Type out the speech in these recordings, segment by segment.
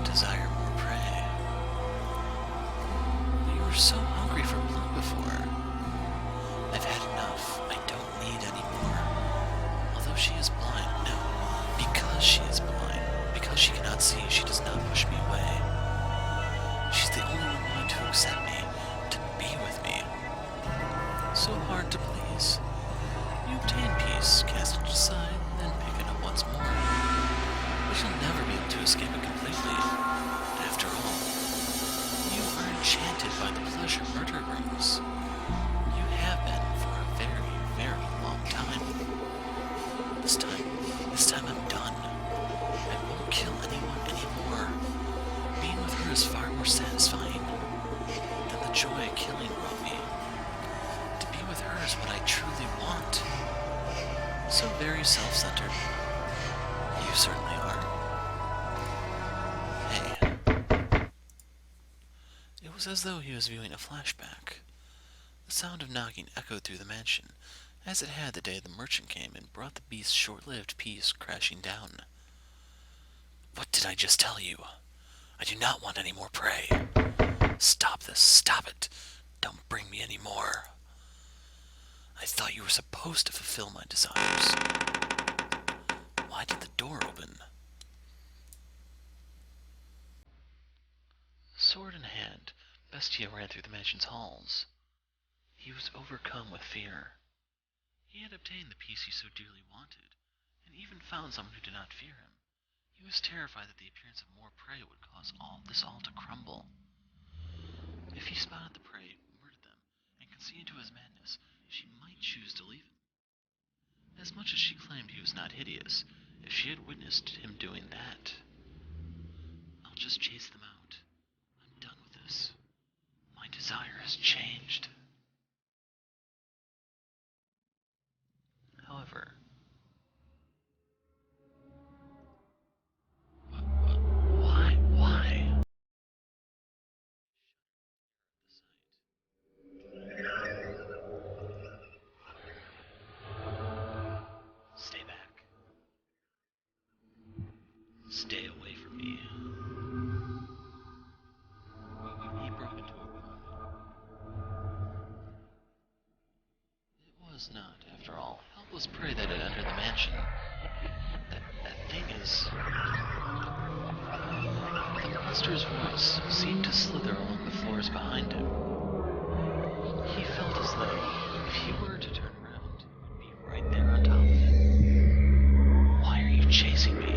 desire more prey. You were so hungry for blood before. I've had enough. I don't need any more. Although she is blind, no. Because she is blind, because she cannot see, she does not push me away. She's the only one willing to accept me, to be with me. So hard to please. You obtain peace, cast it aside, then pick it up once more. But you'll never be able to escape it completely. After all, you are enchanted by the pleasure murder brings. You have been for a very, very long time. This time I'm done. I won't kill anyone anymore. Being with her is far more satisfying than the joy killing brought me. To be with her is what I truly want. So very self-centered. You certainly are. Hey. It was as though he was viewing a flashback. The sound of knocking echoed through the mansion, as it had the day the merchant came and brought the beast's short-lived peace crashing down. What did I just tell you? I do not want any more prey. Stop this, stop it. Don't bring me any more. I thought you were supposed to fulfill my desires. Why did the door open? Sword in hand, Bestia ran through the mansion's halls. He was overcome with fear. He had obtained the peace he so dearly wanted, and even found someone who did not fear him. He was terrified that the appearance of more prey would cause this all to crumble. If he spotted the prey, murdered them, and could see into his madness, she might choose to leave him. As much as she claimed he was not hideous, if she had witnessed him doing that, I'll just chase them out. I'm done with this. My desire has changed. However, why? Stay back. Stay away from me. He broke into a run. It was not, after all, helpless prey that had entered the mansion. That thing is... The monster's voice seemed to slither along the floors behind him. He felt as though, if he were to turn around, it would be right there on top of him. Why are you chasing me?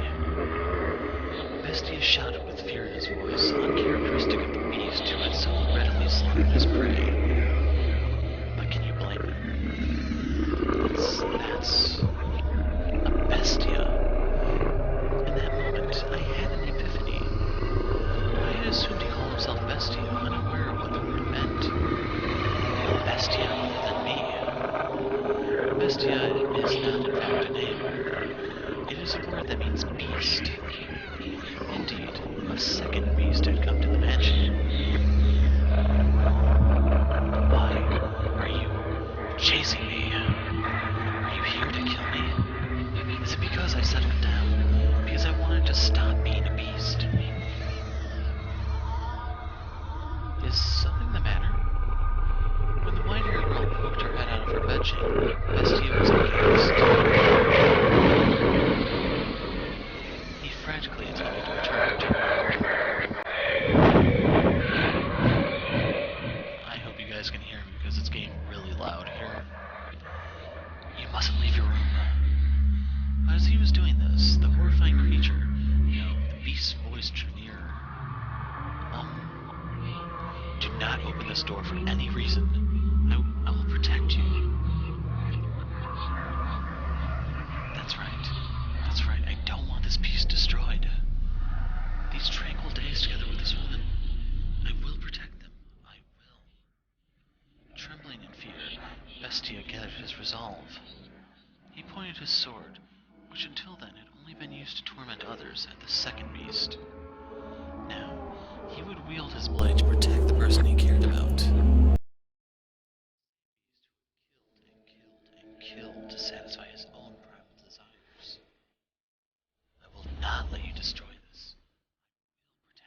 Bestia shouted with fear in his voice, uncharacteristic of the beast who had so readily slaughtered his prey. But can you blame him? That's a Bestia. In that moment, I had an epiphany. I had assumed he called himself Bestia, unaware of what the word meant. A Bestia other than me. Bestia is not, in fact, a name. It is a word that means beast. Indeed, a second beast had come to the mansion. Why are you chasing me? Are you here to kill me? Is it because I settled down? Because I wanted to stop being a beast? Is something the matter? When the white-haired girl poked her head out of her bedchamber, Bestia was aghast. He frantically attempted to return to her. I hope you guys can hear me because it's getting really loud here. You mustn't leave your room. As he was doing this, the horrifying creature, the beast's voice drew nearer. Do not open this door for any reason. I will protect you. That's right, I don't want this piece destroyed. These tranquil days together with this woman, I will protect them. I will. Trembling in fear, Bestia gathered his resolve. He pointed his sword, which until then had only been used to torment others, at the second beast. Now, he would wield his blade to protect the person he cared about. Killed to satisfy his own primal desires. I will not let you destroy this. I will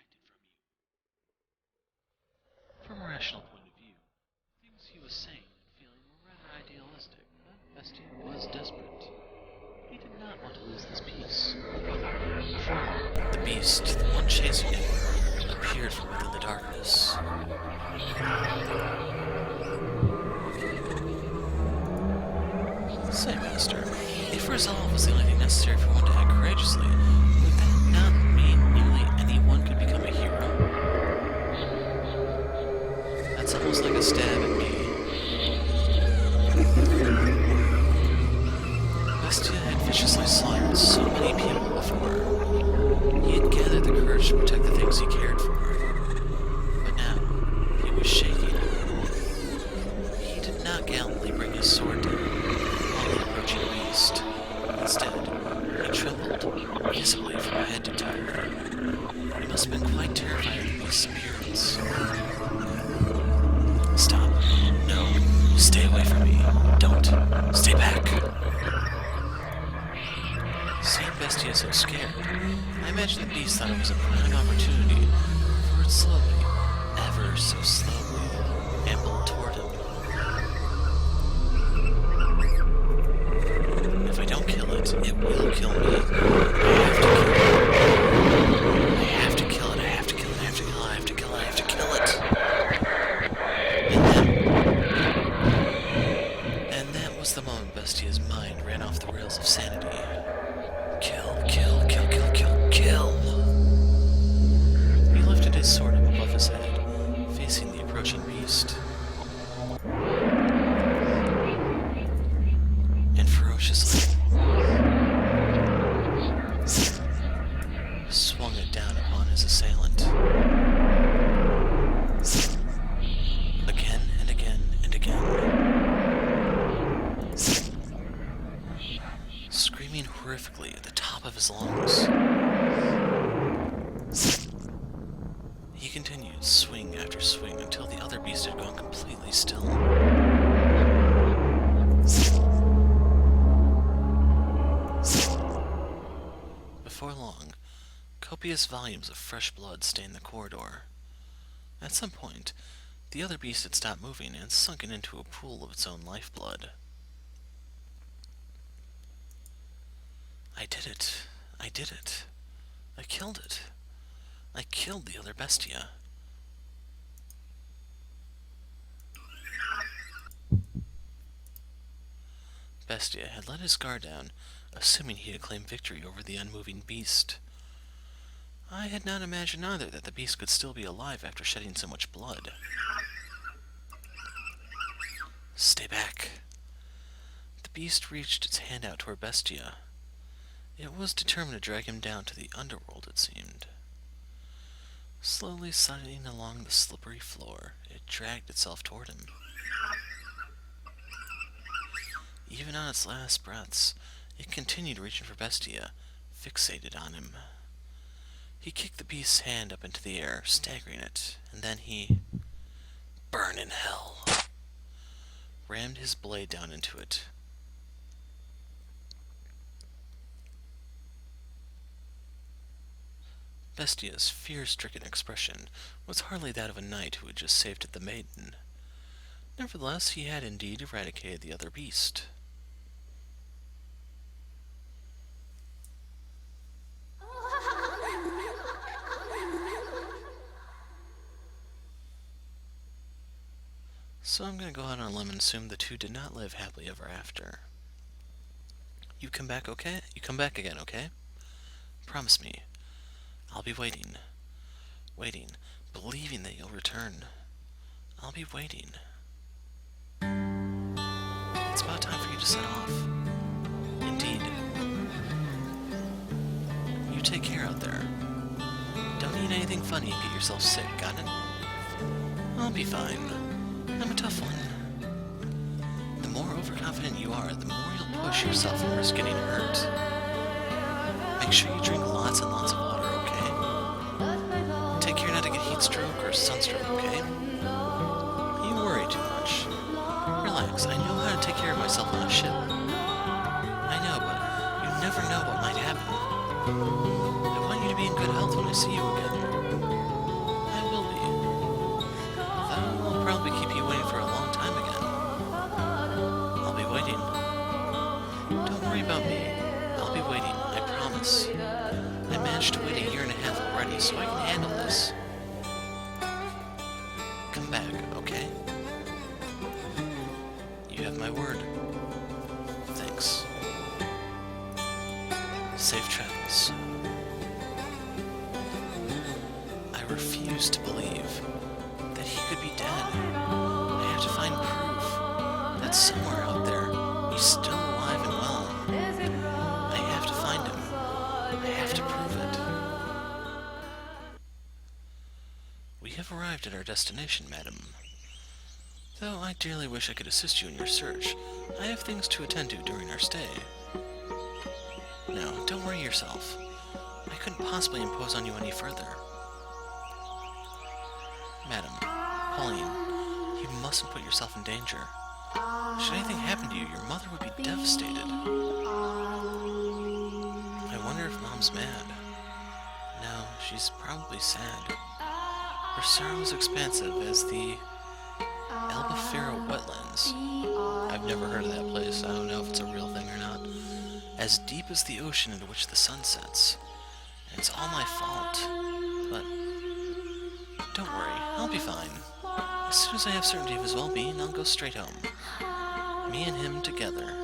beast, the one chasing him, appeared from within the darkness. Say, Master, if resolve was the only thing necessary for one to act courageously, would that not mean nearly anyone could become a hero? That's almost like a stab at me. Bestia had viciously slaughtered so many people before. He had gathered the courage to protect the things he cared for. But now, he was shaking. He did not gallantly bring his sword down on the approaching beast. Instead, he trembled, visibly from head to toe. He must have been quite terrified of the beast's appearance. Stop. No. Stay away from me. Don't. Stay back. Seeing Bestia so scared, I imagine the beast thought it was a prime opportunity for it slowly, ever so slowly, ambled toward him. If I don't kill it, it will kill me. I have to kill it. I have to kill it. I have to kill it. I have to kill it. I have to kill it. I have to kill it. And that was the moment Bestia's mind ran off the rails of sanity. Kill, kill, kill, kill, kill, kill. He lifted his sword up above his head, facing the approaching beast. And ferociously swung it down upon his assailant. Again and again and again. Screaming horrifically at the top of his lungs. He continued swing after swing until the other beast had gone completely still. Before long, copious volumes of fresh blood stained the corridor. At some point, the other beast had stopped moving and sunken into a pool of its own lifeblood. I did it. I did it. I killed it. I killed the other Bestia. Bestia had let his guard down, assuming he had claimed victory over the unmoving beast. I had not imagined either that the beast could still be alive after shedding so much blood. Stay back. The beast reached its hand out toward Bestia. It was determined to drag him down to the underworld, it seemed. Slowly sliding along the slippery floor, it dragged itself toward him. Even on its last breaths, it continued reaching for Bestia, fixated on him. He kicked the beast's hand up into the air, staggering it, and then he, burn in hell, rammed his blade down into it. Bestia's fear-stricken expression was hardly that of a knight who had just saved the maiden. Nevertheless, he had indeed eradicated the other beast. So I'm going to go out on a limb and assume the two did not live happily ever after. You come back, okay? You come back again, okay? Promise me. I'll be waiting. Waiting, believing that you'll return. I'll be waiting. It's about time for you to set off. Indeed. You take care out there. Don't eat anything funny and get yourself sick, got it? I'll be fine. I'm a tough one. The more overconfident you are, the more you'll push yourself and risk getting hurt. Make sure you drink lots and lots of water, okay? Take care not to get heat stroke or sunstroke, okay? You worry too much. Relax, I know how to take care of myself on a ship. I know, but you never know what might happen. I want you to be in good health when I see you again. I will be. Though I'll probably keep you waiting for a long time again. I'll be waiting. Don't worry about me. I'll be waiting, I promise. I managed to wait 1.5 years already, so I can handle this. Come back, okay? You have my word. Thanks. Safe travels. I refuse to believe that he could be dead. I have to find proof that somewhere out there he's still alive and well. I have to find him. I have to prove it. We have arrived at our destination, madam. Though I dearly wish I could assist you in your search, I have things to attend to during our stay. No, don't worry yourself. I couldn't possibly impose on you any further. Madam, Pauline, you mustn't put yourself in danger. Should anything happen to you, your mother would be devastated. I wonder if Mom's mad. No, she's probably sad. Her sorrow is expansive as the Albufera wetlands. I've never heard of that place. I don't know if it's a real thing or not. As deep as the ocean into which the sun sets. And it's all my fault. But don't worry, I'll be fine. As soon as I have certainty of his well-being, I'll go straight home. Me and him together.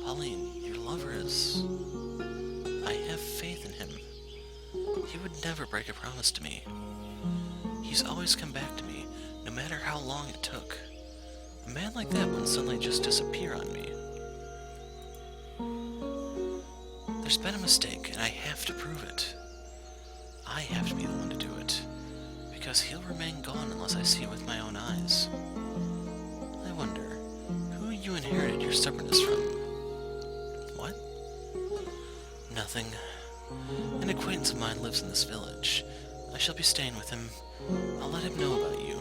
Pauline, your lover is... I have faith in him. He would never break a promise to me. He's always come back to me, no matter how long it took. A man like that wouldn't suddenly just disappear on me. There's been a mistake, and I have to prove it. I have to be the one to do it, because he'll remain gone unless I see it with my own eyes. I wonder, who you inherited your stubbornness from? What? Nothing. An acquaintance of mine lives in this village. I shall be staying with him. I'll let him know about you.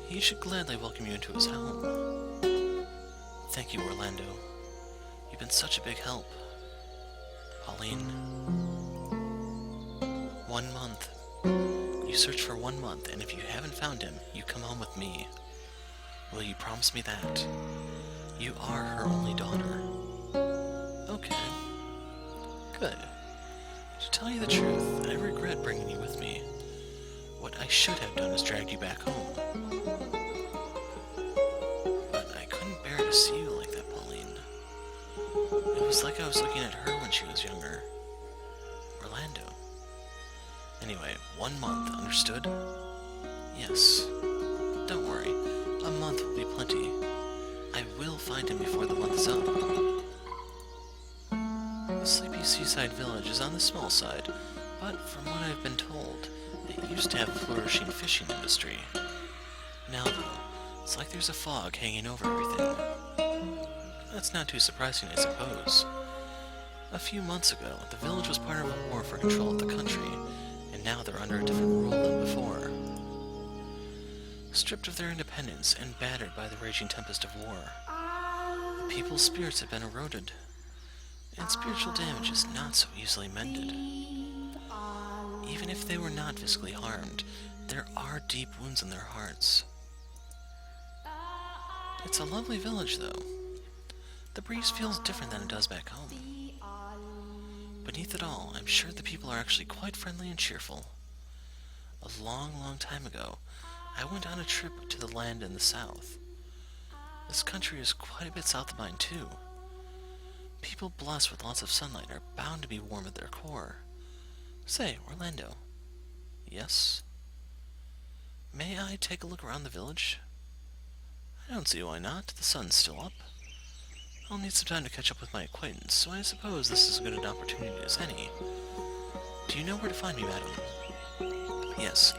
He should gladly welcome you into his home. Thank you, Orlando. You've been such a big help. Pauline. 1 month. You search for 1 month, and if you haven't found him, you come home with me. Will you promise me that? You are her only daughter. Okay. Good. To tell you the truth, I regret bringing you with me. What I should have done is dragged you back home. But I couldn't bear to see you like that, Pauline. It was like I was looking at her when she was younger. Orlando. Anyway, 1 month, understood? Yes. Don't worry, a month will be plenty. I will find him before the month is up. The sleepy seaside village is on the small side, but from what I've been told, it used to have a flourishing fishing industry. Now though, it's like there's a fog hanging over everything. That's not too surprising, I suppose. A few months ago, the village was part of a war for control of the country, and now they're under a different rule than before. Stripped of their independence and battered by the raging tempest of war, the people's spirits have been eroded, and spiritual damage is not so easily mended. Even if they were not physically harmed, there are deep wounds in their hearts. It's a lovely village, though. The breeze feels different than it does back home. Beneath it all, I'm sure the people are actually quite friendly and cheerful. A long, long time ago, I went on a trip to the land in the south. This country is quite a bit south of mine, too. People blessed with lots of sunlight are bound to be warm at their core. Say, Orlando. Yes? May I take a look around the village? I don't see why not. The sun's still up. I'll need some time to catch up with my acquaintance, so I suppose this is as good an opportunity as any. Do you know where to find me, madam? Yes.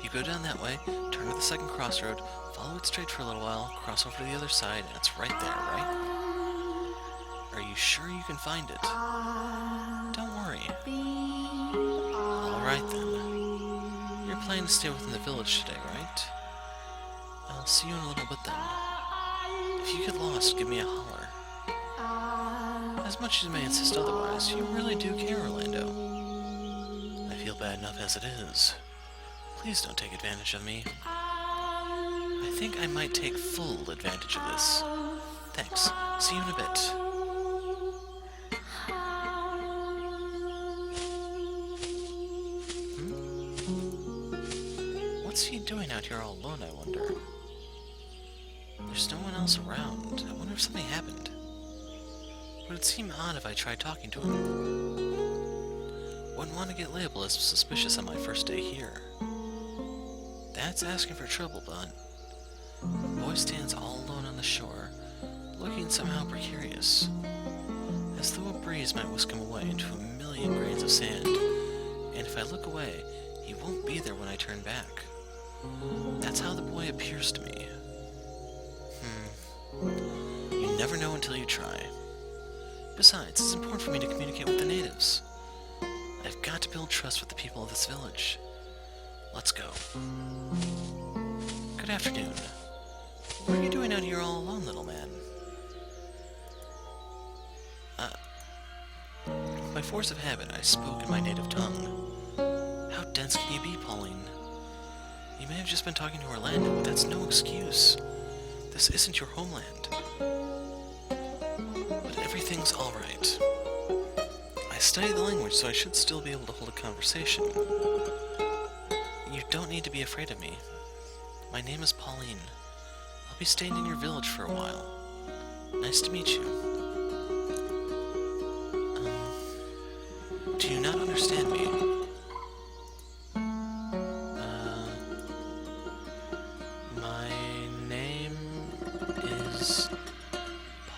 You go down that way, turn to the second crossroad, follow it straight for a little while, cross over to the other side, and it's right there, right? Are you sure you can find it? Don't worry. Alright then. You're planning to stay within the village today, right? I'll see you in a little bit then. If you get lost, give me a holler. As much as you may insist otherwise, you really do care, Orlando. I feel bad enough as it is. Please don't take advantage of me. I think I might take full advantage of this. Thanks. See you in a bit. doing out here all alone, I wonder? There's no one else around. I wonder if something happened. Would it seem odd if I tried talking to him? Wouldn't want to get labeled as suspicious on my first day here. That's asking for trouble, but the boy stands all alone on the shore, looking somehow precarious, as though a breeze might whisk him away into a million grains of sand, and if I look away, he won't be there when I turn back. That's how the boy appears to me. You never know until you try. Besides, it's important for me to communicate with the natives. I've got to build trust with the people of this village. Let's go. Good afternoon. What are you doing out here all alone, little man? By force of habit, I spoke in my native tongue. How dense can you be, Pauline? You may have just been talking to Orlando, but that's no excuse. This isn't your homeland. But everything's alright. I studied the language, so I should still be able to hold a conversation. You don't need to be afraid of me. My name is Pauline. I'll be staying in your village for a while. Nice to meet you. Do you not understand me? My name is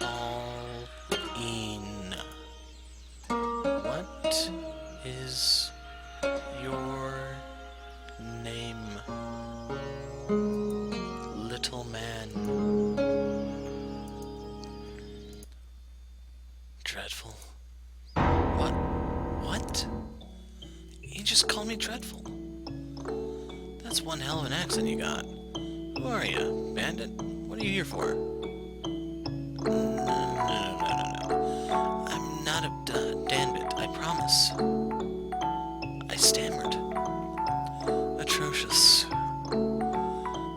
Pauline. What is your name, little man? Dreadful. What? You just called me dreadful. That's one hell of an accent you got. Who are you, bandit? What are you here for? No. I'm not a danbit, I promise. I stammered. Atrocious.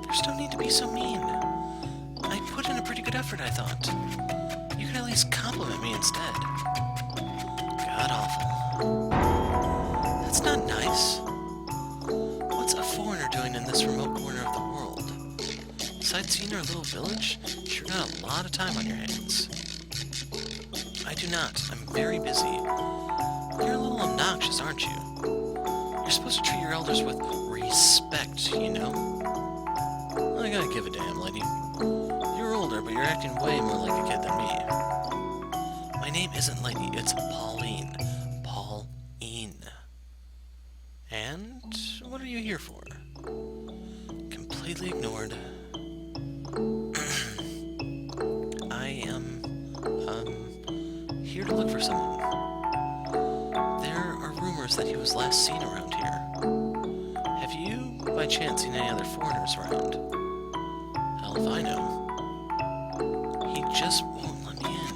There's no need to be so mean. I put in a pretty good effort, I thought. You could at least compliment me instead. God awful. That's not nice. What's a foreigner doing in this remote corner of the world? Sightseeing our little village? Sure got a lot of time on your hands. I do not. I'm very busy. You're a little obnoxious, aren't you? You're supposed to treat your elders with respect, you know? I gotta give a damn, lady. You're older, but you're acting way more like a kid than me. My name isn't Lady, it's Pauline. Pauline. And what are you here for? Completely ignored. I am, here to look for someone. There are rumors that he was last seen around here. Have you, by chance, seen any other foreigners around? Hell if I know. He just won't let me in.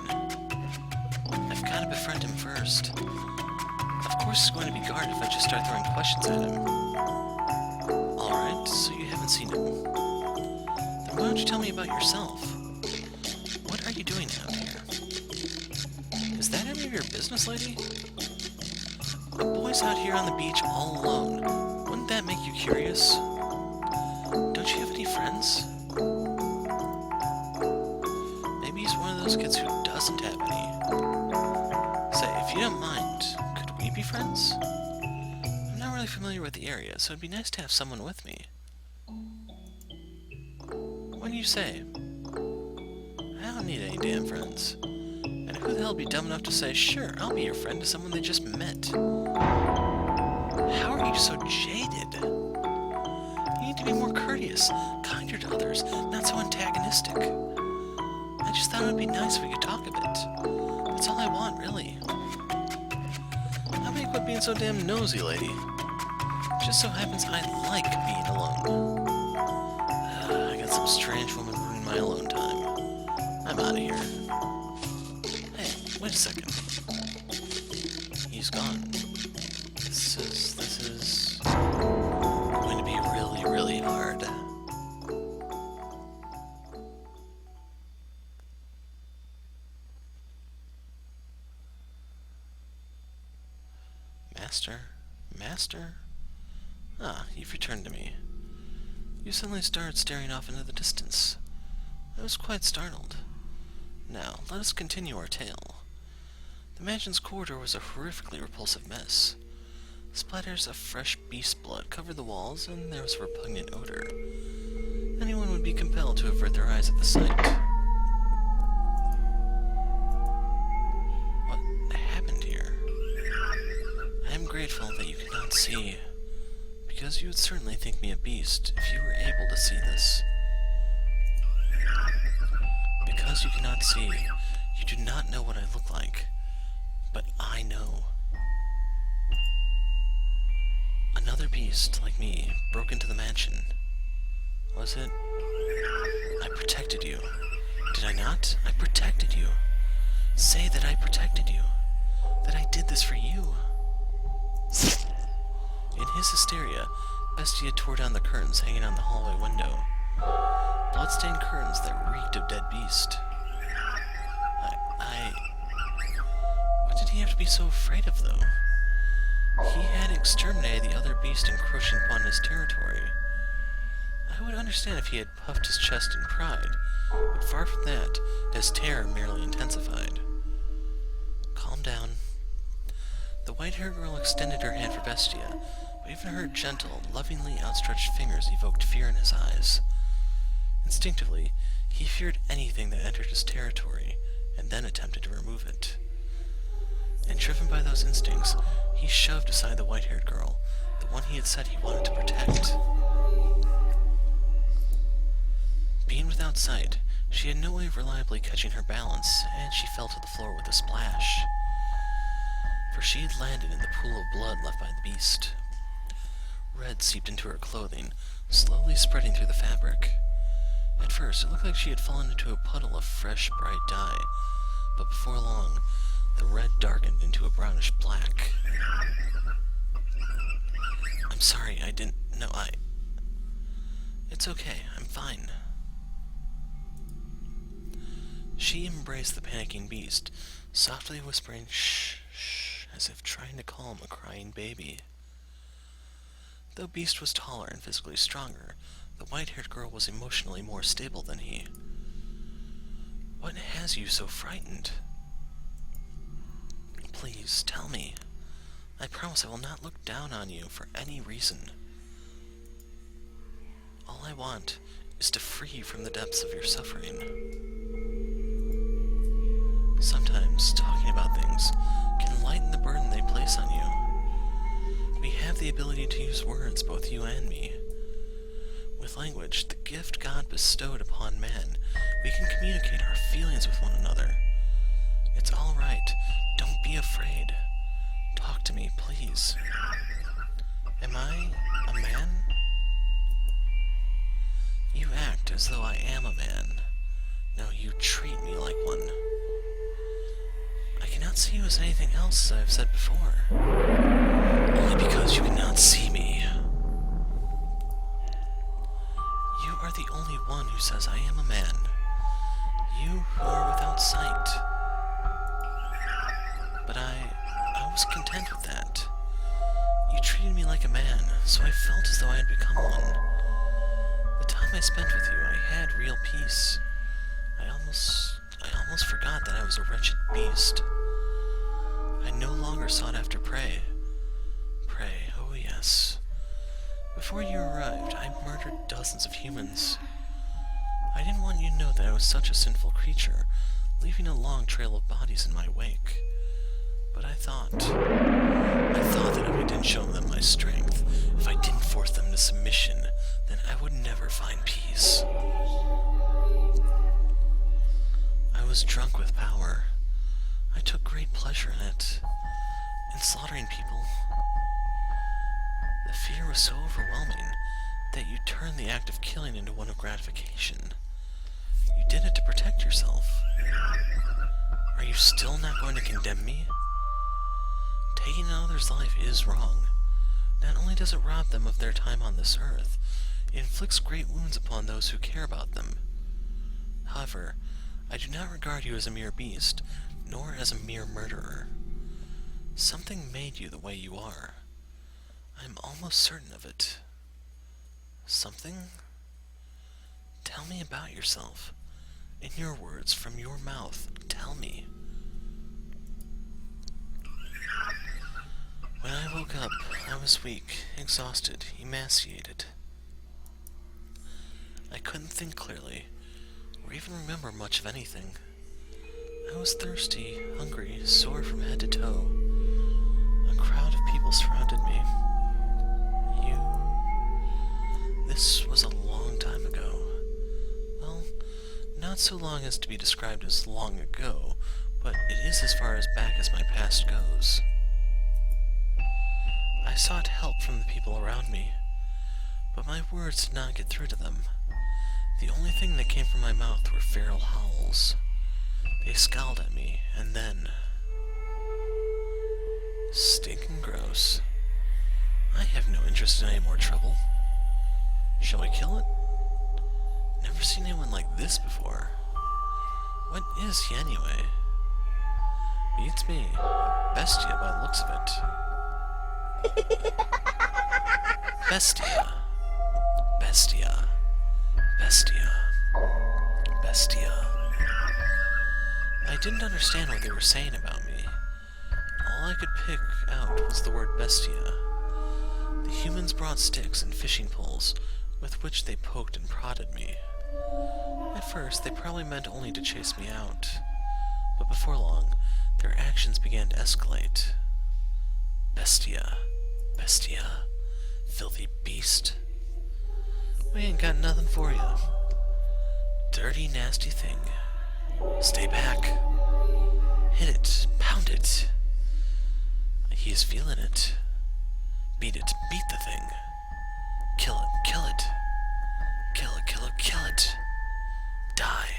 I've got to befriend him first. Of course he's going to be guarded if I just start throwing questions at him. Alright, so you haven't seen him. Then why don't you tell me about yourself? What are you doing out here? Is that any of your business, lady? A boy's out here on the beach all alone. Wouldn't that make you curious? Don't you have any friends? Maybe he's one of those kids who doesn't have any. Say, if you don't mind, could we be friends? I'm not really familiar with the area, so it'd be nice to have someone with me. What do you say? I don't need any damn friends. And who the hell would be dumb enough to say, sure, I'll be your friend to someone they just met? How are you so jaded? You need to be more courteous, kinder to others, not so antagonistic. I just thought it would be nice if we could talk a bit. That's all I want, really. How about you quit being so damn nosy, lady? Just so happens I like being alone. I got some strange woman ruining my alone time. I'm out of here. Hey, wait a second. He's gone. This is going to be really, really hard. Master? Ah, you've returned to me. You suddenly started staring off into the distance. I was quite startled. Now, let us continue our tale. The mansion's corridor was a horrifically repulsive mess. Splatters of fresh beast blood covered the walls, and there was a repugnant odor. Anyone would be compelled to avert their eyes at the sight. What happened here? I am grateful that you cannot see, because you would certainly think me a beast if you were able to see this. Because you cannot see, you do not know what I look like, but I know. Another beast, like me, broke into the mansion. Was it? I protected you. Did I not? I protected you. Say that I protected you. That I did this for you. In his hysteria, Bestia tore down the curtains hanging on the hallway window. Bloodstained curtains that reeked of dead beast. What did he have to be so afraid of, though? He had exterminated the other beast encroaching upon his territory. I would understand if he had puffed his chest in pride, but far from that, his terror merely intensified. Calm down. The white-haired girl extended her hand for Bestia, but even her gentle, lovingly outstretched fingers evoked fear in his eyes. Instinctively, he feared anything that entered his territory, and then attempted to remove it. And driven by those instincts, he shoved aside the white-haired girl, the one he had said he wanted to protect. Being without sight, she had no way of reliably catching her balance, and she fell to the floor with a splash. For she had landed in the pool of blood left by the beast. Red seeped into her clothing, slowly spreading through the fabric. At first, it looked like she had fallen into a puddle of fresh, bright dye, but before long, the red darkened into a brownish black. I'm sorry, I didn't know It's okay, I'm fine. She embraced the panicking beast, softly whispering shh, shh, as if trying to calm a crying baby. Though Beast was taller and physically stronger, the white-haired girl was emotionally more stable than he. What has you so frightened? Please, tell me. I promise I will not look down on you for any reason. All I want is to free you from the depths of your suffering. Sometimes, talking about things can lighten the burden they place on you. We have the ability to use words, both you and me. With language, the gift God bestowed upon man, we can communicate our feelings with one another. It's all right. Don't be afraid. Talk to me, please. Am I a man? You act as though I am a man. Now you treat me like one. I cannot see you as anything else I've said before. Only because you cannot see me. You are the only one who says I am a man. You who are without sight. But I was content with that. You treated me like a man, so I felt as though I had become one. The time I spent with you, I had real peace. I almost forgot that I was a wretched beast. I no longer sought after prey. Prey, oh yes. Before you arrived, I murdered dozens of humans. I didn't want you to know that I was such a sinful creature, leaving a long trail of bodies in my wake. But I thought that if I didn't show them my strength, if I didn't force them to submission, then I would never find peace. I was drunk with power. I took great pleasure in it, in slaughtering people. The fear was so overwhelming that you turned the act of killing into one of gratification. You did it to protect yourself. Are you still not going to condemn me? Taking another's life is wrong. Not only does it rob them of their time on this earth, it inflicts great wounds upon those who care about them. However, I do not regard you as a mere beast, nor as a mere murderer. Something made you the way you are. I am almost certain of it. Something Tell me about yourself. In your words, from your mouth, tell me. When I woke up, I was weak, exhausted, emaciated. I couldn't think clearly, or even remember much of anything. I was thirsty, hungry, sore from head to toe. A crowd of people surrounded me. This was a long time ago. Well, not so long as to be described as long ago, but it is as far as back as my past goes. I sought help from the people around me, but my words did not get through to them. The only thing that came from my mouth were feral howls. They scowled at me, and then... Stinking gross. I have no interest in any more trouble. Shall we kill it? Never seen anyone like this before. What is he anyway? Beats me. Bestia by the looks of it. Bestia. Bestia. Bestia. Bestia. I didn't understand what they were saying about me. All I could pick out was the word bestia. The humans brought sticks and fishing poles, with which they poked and prodded me. At first, they probably meant only to chase me out, but before long, their actions began to escalate. Bestia. Bestia. Filthy beast. We ain't got nothing for you. Dirty, nasty thing. Stay back. Hit it. Pound it. He's feeling it. Beat it. Beat the thing. Kill it. Kill it. Kill it. Kill it. Kill it. Die.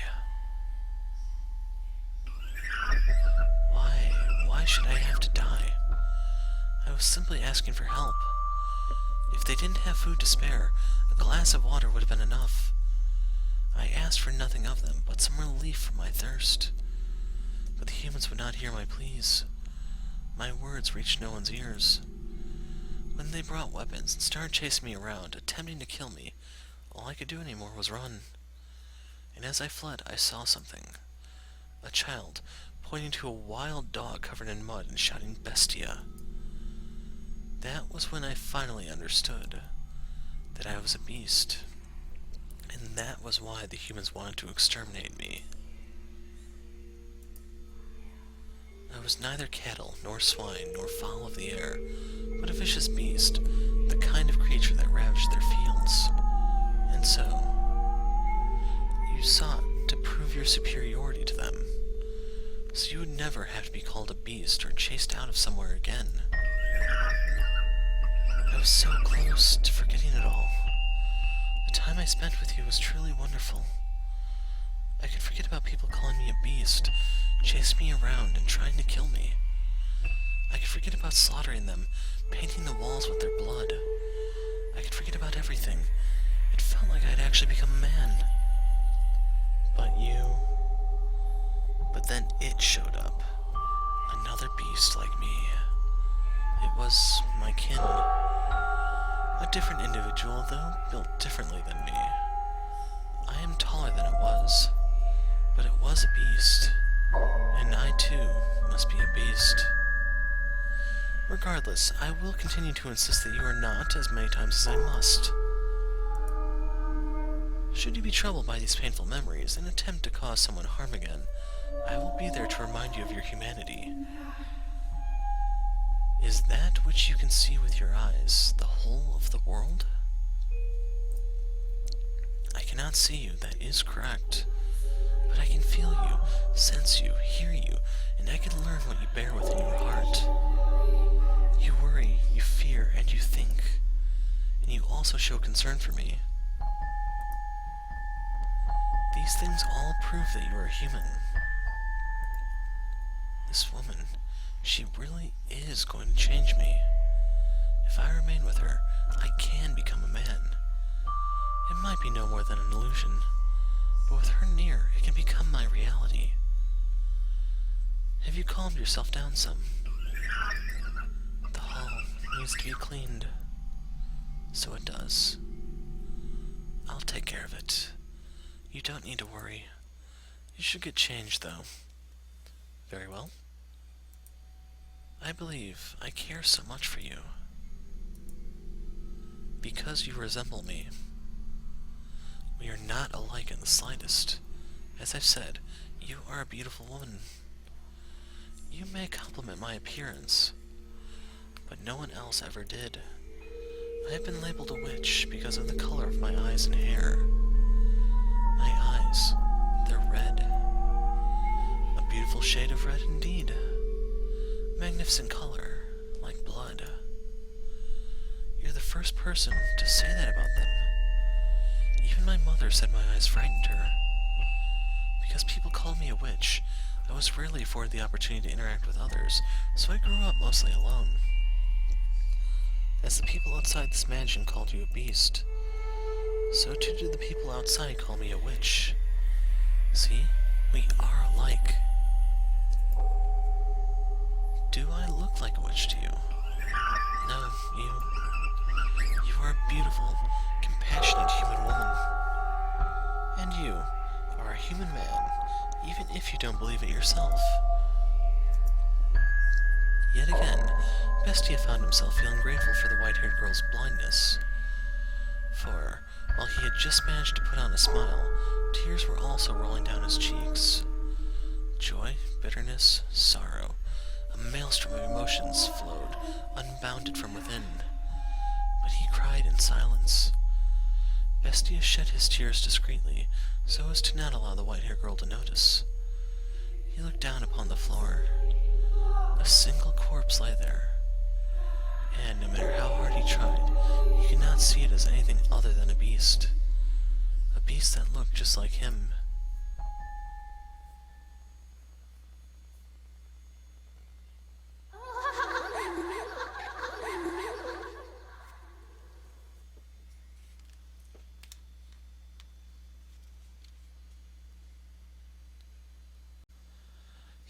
Why should I have to die? I was simply asking for help. If they didn't have food to spare, a glass of water would have been enough. I asked for nothing of them but some relief from my thirst. But the humans would not hear my pleas. My words reached no one's ears. When they brought weapons and started chasing me around, attempting to kill me, all I could do anymore was run. And as I fled, I saw something. A child, pointing to a wild dog covered in mud and shouting, "Bestia." That was when I finally understood that I was a beast. And that was why the humans wanted to exterminate me. I was neither cattle, nor swine, nor fowl of the air, but a vicious beast, the kind of creature that ravaged their fields. And so, you sought to prove your superiority to them, so you would never have to be called a beast or chased out of somewhere again. I was so close to forgetting it all. The time I spent with you was truly wonderful. I could forget about people calling me a beast, chasing me around and trying to kill me. I could forget about slaughtering them, painting the walls with their blood. I could forget about everything. It felt like I'd actually become a man. But then it showed up. Another beast like me. It was my kin. A different individual, though, built differently than me. I am taller than it was, but it was a beast, and I too must be a beast. Regardless, I will continue to insist that you are not as many times as I must. Should you be troubled by these painful memories and attempt to cause someone harm again, I will be there to remind you of your humanity. Is that which you can see with your eyes the whole of the world? I cannot see you, that is correct. But I can feel you, sense you, hear you, and I can learn what you bear within your heart. You worry, you fear, and you think. And you also show concern for me. These things all prove that you are human. This woman, she really is going to change me. If I remain with her, I can become a man. It might be no more than an illusion, but with her near, it can become my reality. Have you calmed yourself down some? The hall needs to be cleaned. So it does. I'll take care of it. You don't need to worry. You should get changed, though. Very well. I believe I care so much for you. Because you resemble me. We are not alike in the slightest. As I've said, you are a beautiful woman. You may compliment my appearance, but no one else ever did. I have been labeled a witch because of the color of my eyes and hair. My eyes, they're red. A beautiful shade of red indeed. Magnificent color, like blood. You're the first person to say that about them. Even my mother said my eyes frightened her. Because people called me a witch, I was rarely afforded the opportunity to interact with others, so I grew up mostly alone. As the people outside this mansion called you a beast, so too do the people outside call me a witch. See? We are alike. Do I look like a witch to you? No, you are a beautiful, compassionate human woman. And you are a human man, even if you don't believe it yourself. Yet again, Bestia found himself feeling grateful for the white-haired girl's blindness. For, while he had just managed to put on a smile, tears were also rolling down his cheeks. Joy, bitterness, sorrow, a maelstrom of emotions flowed, unbounded from within. But he cried in silence. Bestia shed his tears discreetly, so as to not allow the white-haired girl to notice. He looked down upon the floor. A single corpse lay there, and no matter how hard he tried, he could not see it as anything other than a beast. A beast that looked just like him.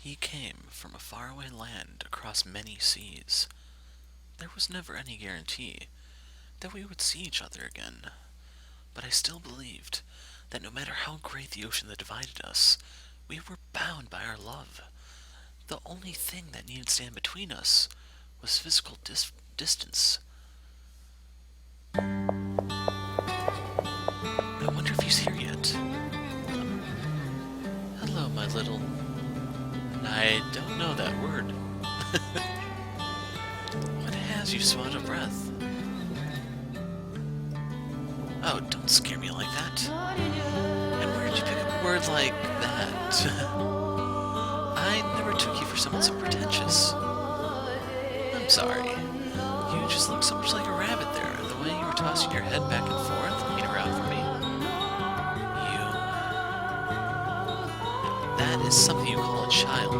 He came from a faraway land across many seas. There was never any guarantee that we would see each other again, but I still believed that no matter how great the ocean that divided us, we were bound by our love. The only thing that needed to stand between us was physical distance. I wonder if he's here yet. Hello, my little... I don't know that word. What has you so out of breath? Oh, don't scare me like that. And where did you pick up a word like that? I never took you for someone so pretentious. I'm sorry. You just look so much like a rabbit there, the way you were tossing your head back and forth, looking around for me. That is something you call a child.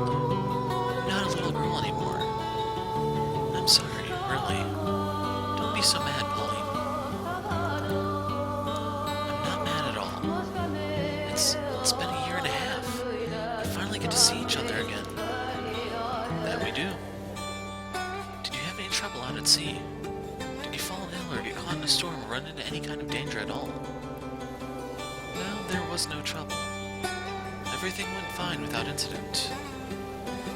Not a little girl anymore. I'm sorry, really. Don't be so mad, Pauline. I'm not mad at all. It's been a year and a half. We finally get to see each other again. That we do. Did you have any trouble out at sea? Did you fall ill or get caught in a storm or run into any kind of danger at all? Well, there was no trouble. Everything went fine without incident.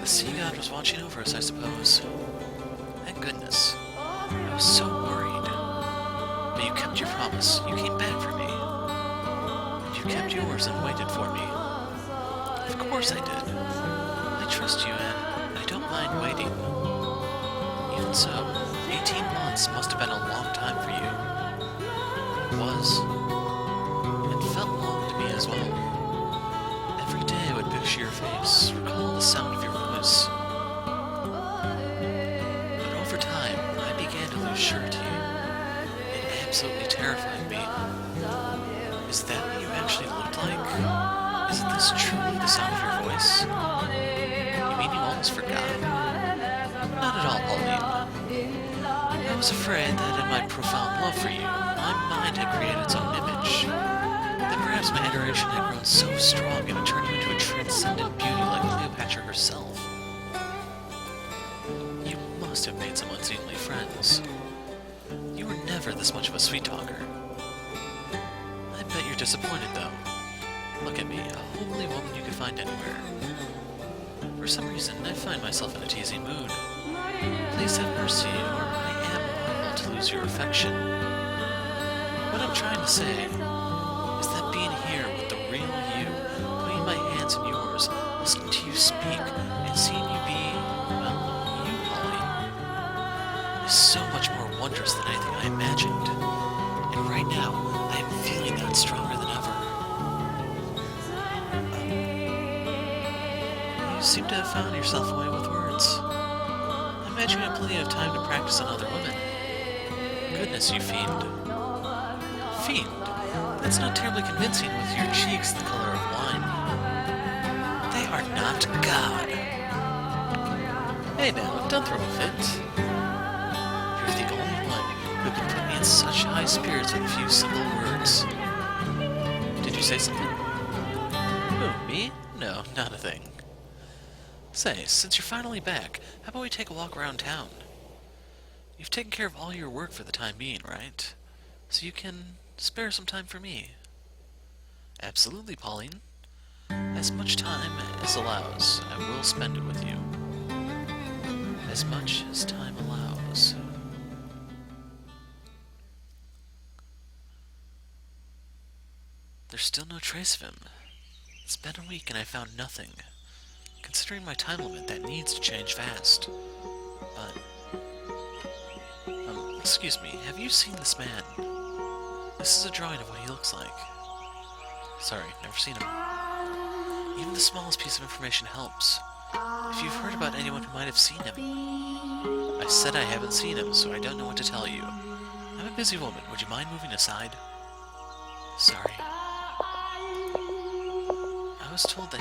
The sea god was watching over us, I suppose. Thank goodness. I was so worried. But you kept your promise. You came back for me. And you kept yours and waited for me. Of course I did. I trust you, and I don't mind waiting. Even so, 18 months must have been a long time for you. It was. It felt long to me as well. Every day I would picture your face, recall the sound of your voice. But over time, I began to lose surety. It absolutely terrified me. Is that what you actually looked like? Isn't this truly the sound of your voice? You mean you almost forgot? Not at all, Pauline. I was afraid that in my profound love for you, my mind had created its own image. That perhaps my adoration had grown so strong it would turn you into a transcendent beauty like Cleopatra herself. You must have made some unseemly friends. You were never this much of a sweet talker. I bet you're disappointed, though. Look at me, a homely woman you could find anywhere. For some reason, I find myself in a teasing mood. Please have mercy, or I am liable to lose your affection. What I'm trying to say is that being here with the real you, putting my hands in yours, listening to you speak, and seeing you be, well, you, Polly, is so much more wondrous than anything I imagined. And right now, I am feeling that stronger than ever. You seem to have found yourself a way with words. I imagine you have plenty of time to practice on other women. Goodness, you fiend. Fiend? That's not terribly convincing with your cheeks the color of wine. They are not God. Hey now, don't throw a fit. You're the only one who can put me in such high spirits with a few simple words. Did you say something? Who, me? No, not a thing. Say, since you're finally back, how about we take a walk around town? You've taken care of all your work for the time being, right? So you can spare some time for me. Absolutely, Pauline. As much time as allows, I will spend it with you. As much as time allows. There's still no trace of him. It's been a week and I found nothing. Considering my time limit, that needs to change fast. But... excuse me, have you seen this man? This is a drawing of what he looks like. Sorry, never seen him. Even the smallest piece of information helps. If you've heard about anyone who might have seen him. I said I haven't seen him, so I don't know what to tell you. I'm a busy woman. Would you mind moving aside? Sorry. I was told that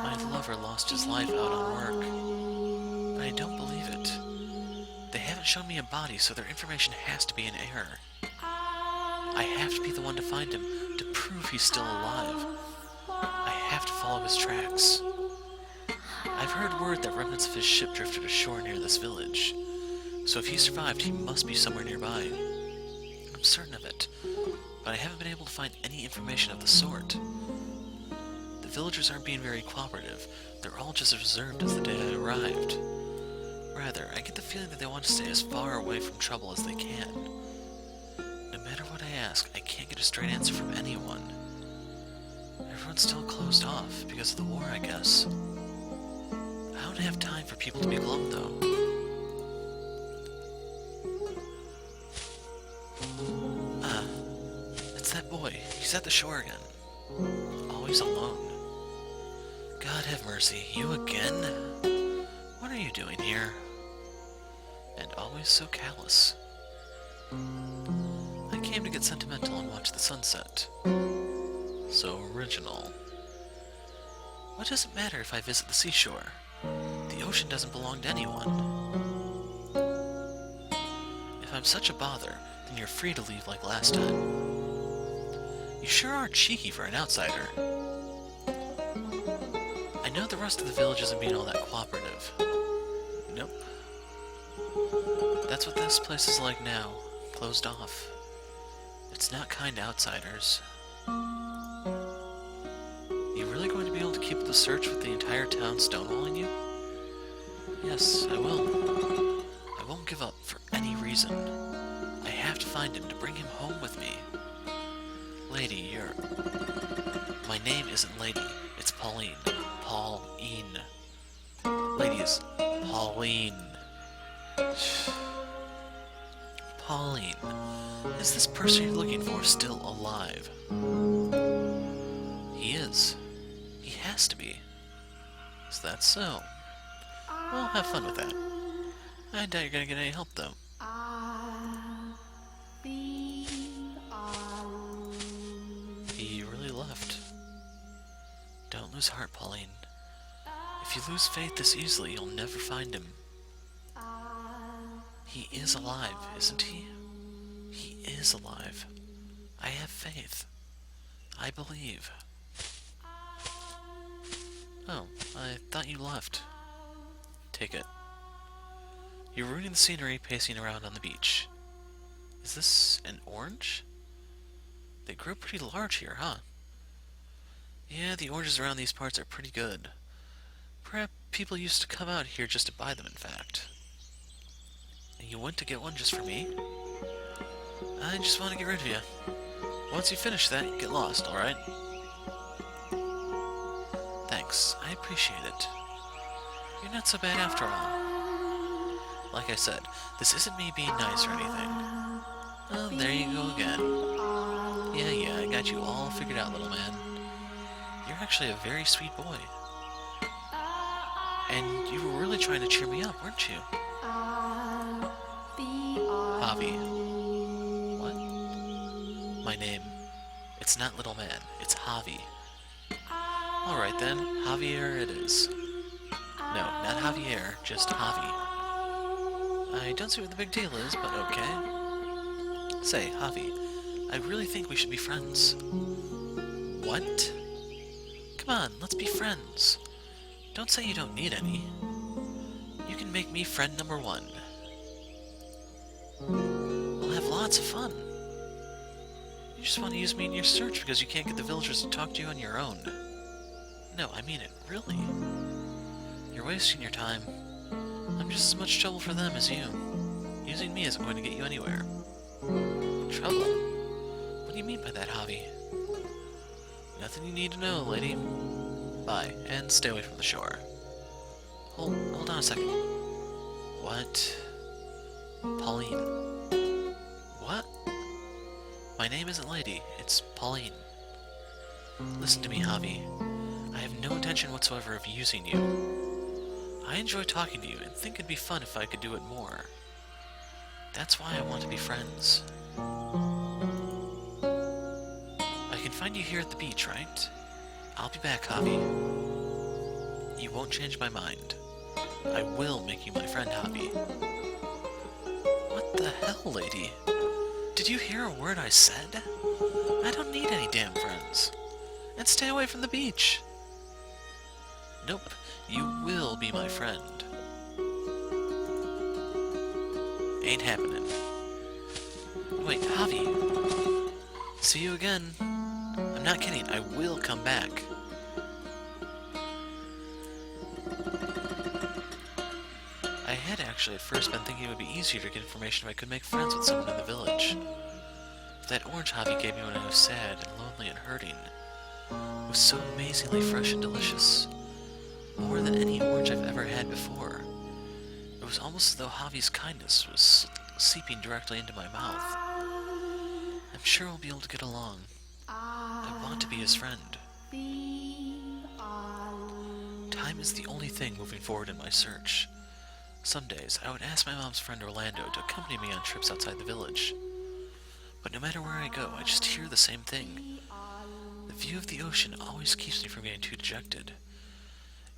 my lover lost his life out on work. But I don't believe it. They haven't shown me a body, so their information has to be in error. I have to be the one to find him, to prove he's still alive. I have to follow his tracks. I've heard word that remnants of his ship drifted ashore near this village. So if he survived, he must be somewhere nearby. I'm certain of it, but I haven't been able to find any information of the sort. The villagers aren't being very cooperative. They're all just as reserved as the day I arrived. Rather, I get the feeling that they want to stay as far away from trouble as they can. No matter what I ask, I can't get a straight answer from anyone. Everyone's still closed off because of the war, I guess. I don't have time for people to be glum, though. It's that boy. He's at the shore again. Always alone. God have mercy, you again? What are you doing here? And always so callous. I came to get sentimental and watch the sunset. So original. What does it matter if I visit the seashore? The ocean doesn't belong to anyone. If I'm such a bother, then you're free to leave like last time. You sure are cheeky for an outsider. I know the rest of the village isn't being all that cooperative. Nope. That's what this place is like now. Closed off. It's not kind to outsiders. You really going to be able to keep the search with the entire town stonewalling you? Yes, I will. I won't give up for any reason. I have to find him to bring him home with me. Lady, you're... My name isn't Lady, it's Pauline. Pauline. Lady is Pauline. Pauline, is this person you're looking for still alive? He is. He has to be. Is that so? Well, have fun with that. I doubt you're gonna get any help, though. He really left. Don't lose heart, Pauline. If you lose faith this easily, you'll never find him. He is alive, isn't he? He is alive. I have faith. I believe. Oh, I thought you left. Take it. You're ruining the scenery pacing around on the beach. Is this an orange? They grow pretty large here, huh? Yeah, the oranges around these parts are pretty good. Perhaps people used to come out here just to buy them, in fact. And you went to get one just for me? I just want to get rid of you. Once you finish that, you get lost, alright? Thanks, I appreciate it. You're not so bad after all. Like I said, this isn't me being nice or anything. Oh, there you go again. Yeah, I got you all figured out, little man. You're actually a very sweet boy. And you were really trying to cheer me up, weren't you? Javi. What? My name. It's not little man, it's Javi. Alright then, Javier it is. No, not Javier, just Javi. I don't see what the big deal is, but okay. Say, Javi, I really think we should be friends. What? Come on, let's be friends. Don't say you don't need any. You can make me friend number 1. We'll have lots of fun. You just want to use me in your search because you can't get the villagers to talk to you on your own. No, I mean it, really. You're wasting your time. I'm just as much trouble for them as you. Using me isn't going to get you anywhere. Trouble? What do you mean by that, Javi? Nothing you need to know, lady. Bye, and stay away from the shore. Hold on a second. What? Pauline. What? My name isn't Lady, it's Pauline. Listen to me, Javi. I have no intention whatsoever of using you. I enjoy talking to you and think it'd be fun if I could do it more. That's why I want to be friends. I can find you here at the beach, right? I'll be back, Javi. You won't change my mind. I will make you my friend, Javi. What the hell, lady? Did you hear a word I said? I don't need any damn friends. And stay away from the beach. Nope, you will be my friend. Ain't happening. Wait, Javi. See you again. I'm not kidding, I will come back. I had actually at first been thinking it would be easier to get information if I could make friends with someone in the village. That orange Javi gave me when I was sad and lonely and hurting was so amazingly fresh and delicious. More than any orange I've ever had before. It was almost as though Javi's kindness was seeping directly into my mouth. I'm sure we'll be able to get along. I want to be his friend. Time is the only thing moving forward in my search. Some days, I would ask my mom's friend Orlando to accompany me on trips outside the village. But no matter where I go, I just hear the same thing. The view of the ocean always keeps me from getting too dejected.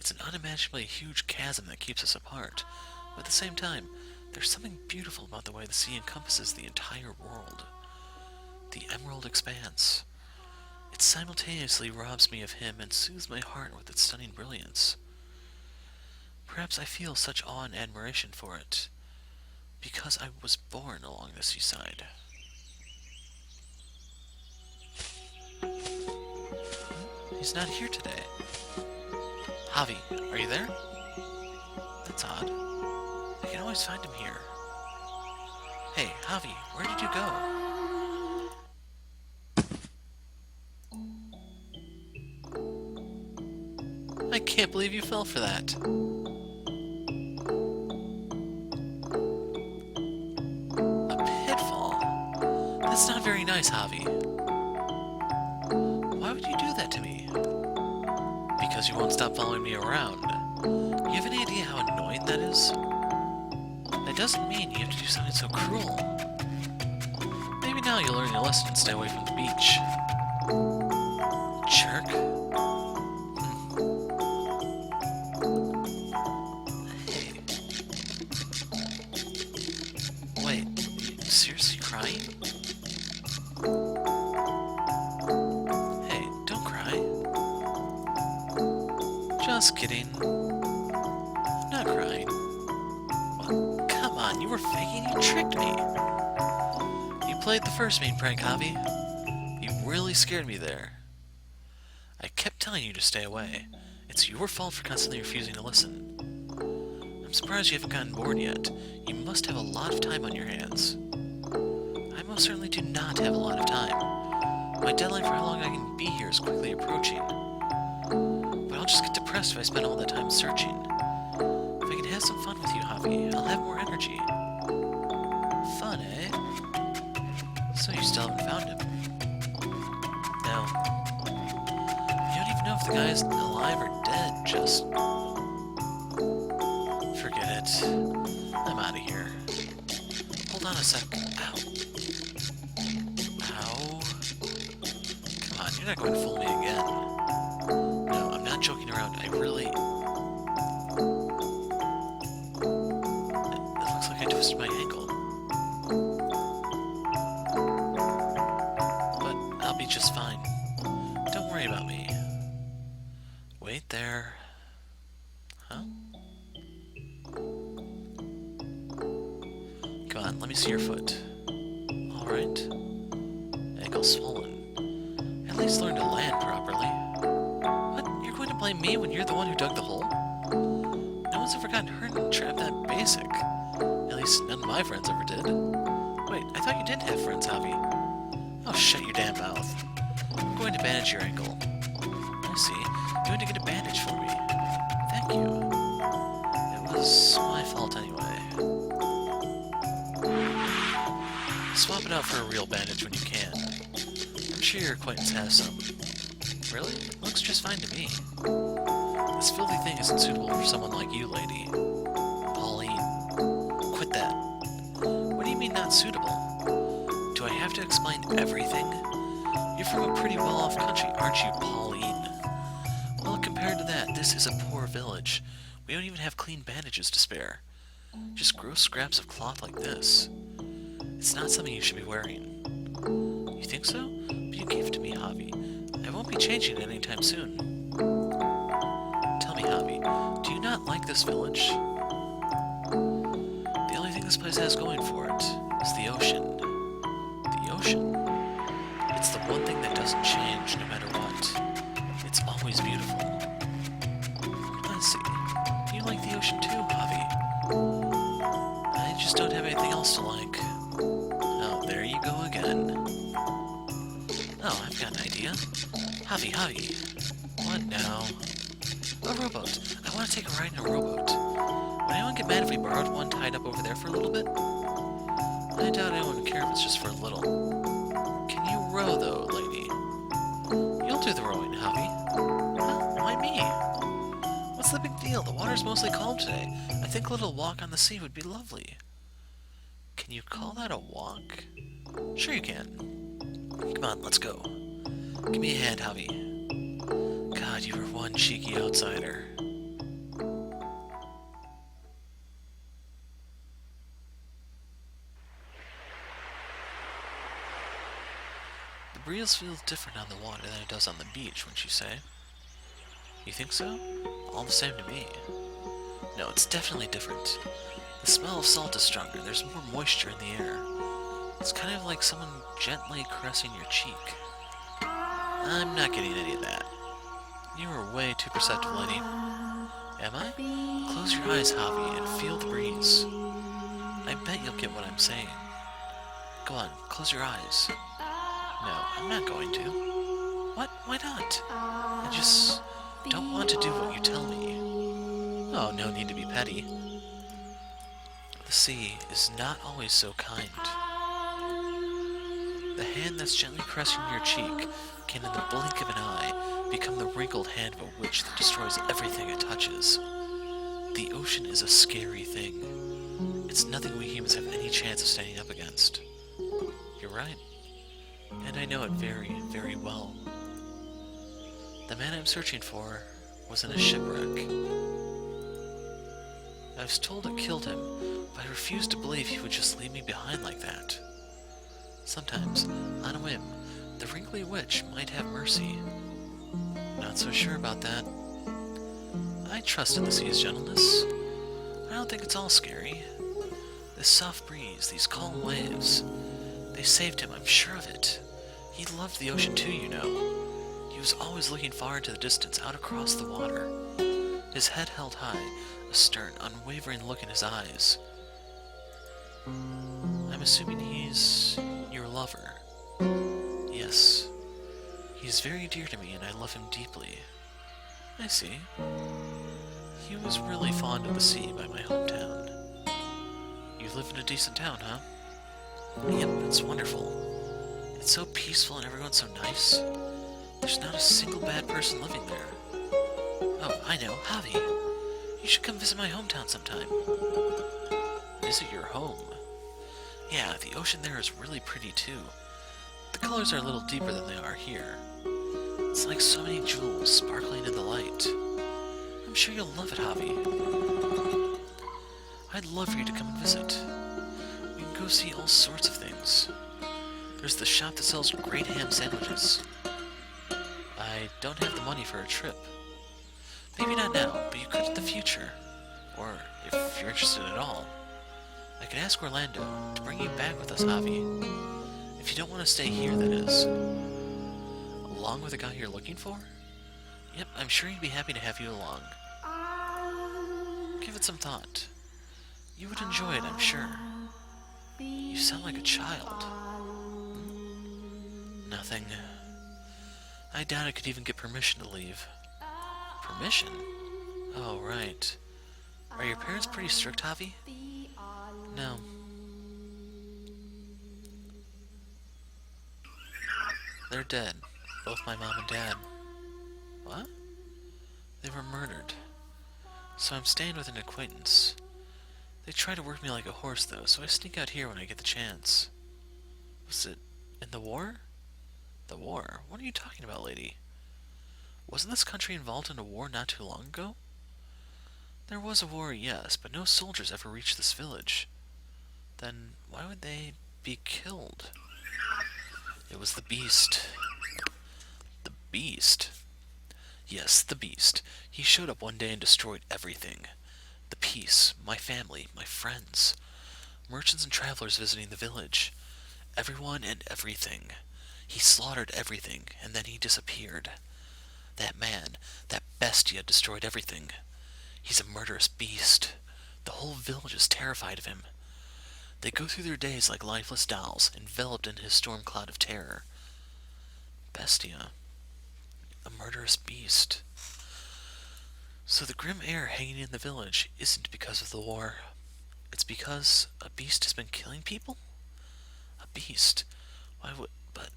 It's an unimaginably huge chasm that keeps us apart, but at the same time, there's something beautiful about the way the sea encompasses the entire world. The emerald expanse. It simultaneously robs me of him and soothes my heart with its stunning brilliance. Perhaps I feel such awe and admiration for it, because I was born along the seaside. He's not here today. Javi, are you there? That's odd. I can always find him here. Hey, Javi, where did you go? I can't believe you fell for that. A pitfall? That's not very nice, Javi. Why would you do that to me? Because you won't stop following me around. You have any idea how annoying that is? That doesn't mean you have to do something so cruel. Maybe now you'll learn your lesson and stay away from the beach. Jerk. Hey. Wait, you seriously crying? Hey, don't cry. Just kidding. I'm not crying. Well, come on, you were faking, you tricked me. You played the first mean prank, Javi. You really scared me there. I kept telling you to stay away. It's your fault for constantly refusing to listen. I'm surprised you haven't gotten bored yet. You must have a lot of time on your hands. I most certainly do not have a lot of time. My deadline for how long I can be here is quickly approaching. But I'll just get depressed if I spend all that time searching. If I can have some fun with you, Javi, I'll have more energy. Fun, eh? So you still haven't found him? No. You don't even know if the guy is alive or dead, just... Forget it. I'm out of here. Hold on a sec. Ow. Ow. Come on, you're not going to fool me again. No, I'm not joking around. I really... It looks like I twisted my ankle. But I'll be just fine. Don't worry about me. Wait there. Huh? Come on, let me see your foot. Alright. Ankle swollen. At least learn to land properly. What? You're going to blame me when you're the one who dug the hole? No one's ever gotten hurt in a trap that basic. At least none of my friends ever did. Wait, I thought you did have friends, Javi. Oh, shut your damn mouth. I'm going to bandage your ankle. I see. You're going to get a bandage for me. Thank you. It was my fault anyway. Swap it out for a real bandage when you can. I'm sure your acquaintance has some. Really? Looks just fine to me. This filthy thing isn't suitable for someone like you, lady. Pauline. Quit that. What do you mean not suitable? Do I have to explain everything? You're from a pretty well-off country, aren't you, Pauline? Well, compared to that, this is a poor village. We don't even have clean bandages to spare. Just gross scraps of cloth like this. It's not something you should be wearing. You think so? But you gave it to me, Javi. I won't be changing it anytime soon. Tell me, Javi, do you not like this village? The only thing this place has going for it is the ocean. The ocean? It's the one thing that doesn't change no matter what. It's always beautiful. I see. You like the ocean too, Javi. I just don't have anything else to like. Oh, there you go again. Oh, I've got an idea. Javi. What now? A rowboat. I want to take a ride in a rowboat. Would anyone get mad if we borrowed one tied up over there for a little bit? I doubt anyone would care if it's just for a little. Can you row, though, lady? You'll do the rowing, Javi. Well, why me? What's the big deal? The water's mostly calm today. I think a little walk on the sea would be lovely. Can you call that a walk? Sure you can. Come on, let's go. Give me a hand, Javi. God, you were one cheeky outsider. The breeze feels different on the water than it does on the beach, wouldn't you say? You think so? All the same to me. No, it's definitely different. The smell of salt is stronger, there's more moisture in the air. It's kind of like someone gently caressing your cheek. I'm not getting any of that. You are way too perceptive, lady. Am I? Close your eyes, Javi, and feel the breeze. I bet you'll get what I'm saying. Go on, close your eyes. No, I'm not going to. What? Why not? I just don't want to do what you tell me. Oh, no need to be petty. The sea is not always so kind. The hand that's gently caressing your cheek can, in the blink of an eye, become the wrinkled hand of a witch that destroys everything it touches. The ocean is a scary thing. It's nothing we humans have any chance of standing up against. You're right. And I know it very, very well. The man I'm searching for was in a shipwreck. I was told it killed him, but I refused to believe he would just leave me behind like that. Sometimes, on a whim, the wrinkly witch might have mercy. Not so sure about that. I trust in the sea's gentleness. I don't think it's all scary. This soft breeze, these calm waves, they saved him, I'm sure of it. He loved the ocean too, you know. You was always looking far into the distance, out across the water. His head held high, a stern, unwavering look in his eyes. I'm assuming he's your lover. Yes. He's very dear to me, and I love him deeply. I see. He was really fond of the sea by my hometown. You live in a decent town, huh? Yep, it's wonderful. It's so peaceful and everyone's so nice. There's not a single bad person living there. Oh, I know, Javi. You should come visit my hometown sometime. Visit your home? Yeah, the ocean there is really pretty too. The colors are a little deeper than they are here. It's like so many jewels sparkling in the light. I'm sure you'll love it, Javi. I'd love for you to come and visit. We can go see all sorts of things. There's the shop that sells great ham sandwiches. I don't have the money for a trip. Maybe not now, but you could in the future. Or, if you're interested at all. I could ask Orlando to bring you back with us, Javi. If you don't want to stay here, that is. Along with the guy you're looking for? Yep, I'm sure he'd be happy to have you along. Give it some thought. You would enjoy it, I'm sure. You sound like a child. Nothing. I doubt I could even get permission to leave. Permission? Oh, right. Are your parents pretty strict, Javi? No. They're dead. Both my mom and dad. What? They were murdered. So I'm staying with an acquaintance. They try to work me like a horse, though, so I sneak out here when I get the chance. Was it in the war? The war? What are you talking about, lady? Wasn't this country involved in a war not too long ago? There was a war, yes, but no soldiers ever reached this village. Then why would they be killed? It was the beast. The beast? Yes, the beast. He showed up one day and destroyed everything. The peace, my family, my friends, merchants and travelers visiting the village. Everyone and everything. He slaughtered everything, and then he disappeared. That man, that bestia, destroyed everything. He's a murderous beast. The whole village is terrified of him. They go through their days like lifeless dolls, enveloped in his storm cloud of terror. Bestia. A murderous beast. So the grim air hanging in the village isn't because of the war. It's because a beast has been killing people? A beast? Why would... But...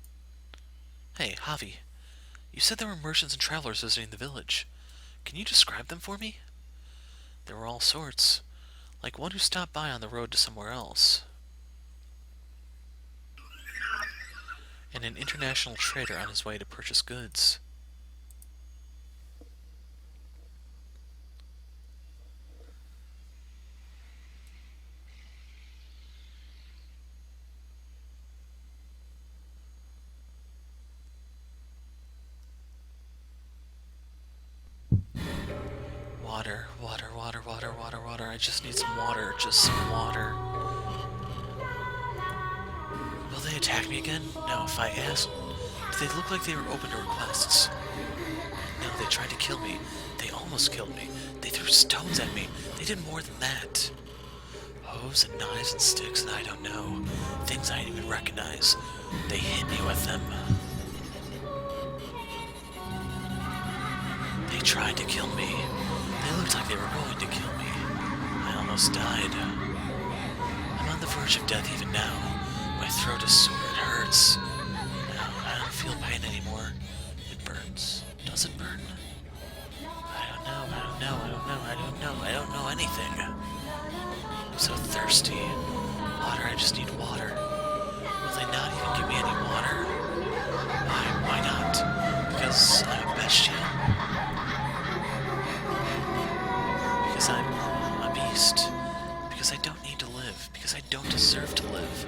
Hey, Javi. You said there were merchants and travelers visiting the village. Can you describe them for me? There were all sorts. Like one who stopped by on the road to somewhere else. And an international trader on his way to purchase goods. Water, water, water, water, water, water. I just need some water. Just some water. Will they attack me again? No, if I ask. Do they look like they were open to requests? No, they tried to kill me. They almost killed me. They threw stones at me. They did more than that. Hose and knives and sticks and I don't know. Things I didn't even recognize. They hit me with them. They tried to kill me. They looked like they were going to kill me. I almost died. I'm on the verge of death even now. My throat is sore, it hurts. No, I don't feel pain anymore. It burns. Does it burn? I don't know, I don't know, I don't know, I don't know, I don't know anything. I'm so thirsty. Water, I just need water. Will they not even give me any water? Why not? Because I'm a bestia? Because I'm a beast. Because I don't need to live. Because I don't deserve to live.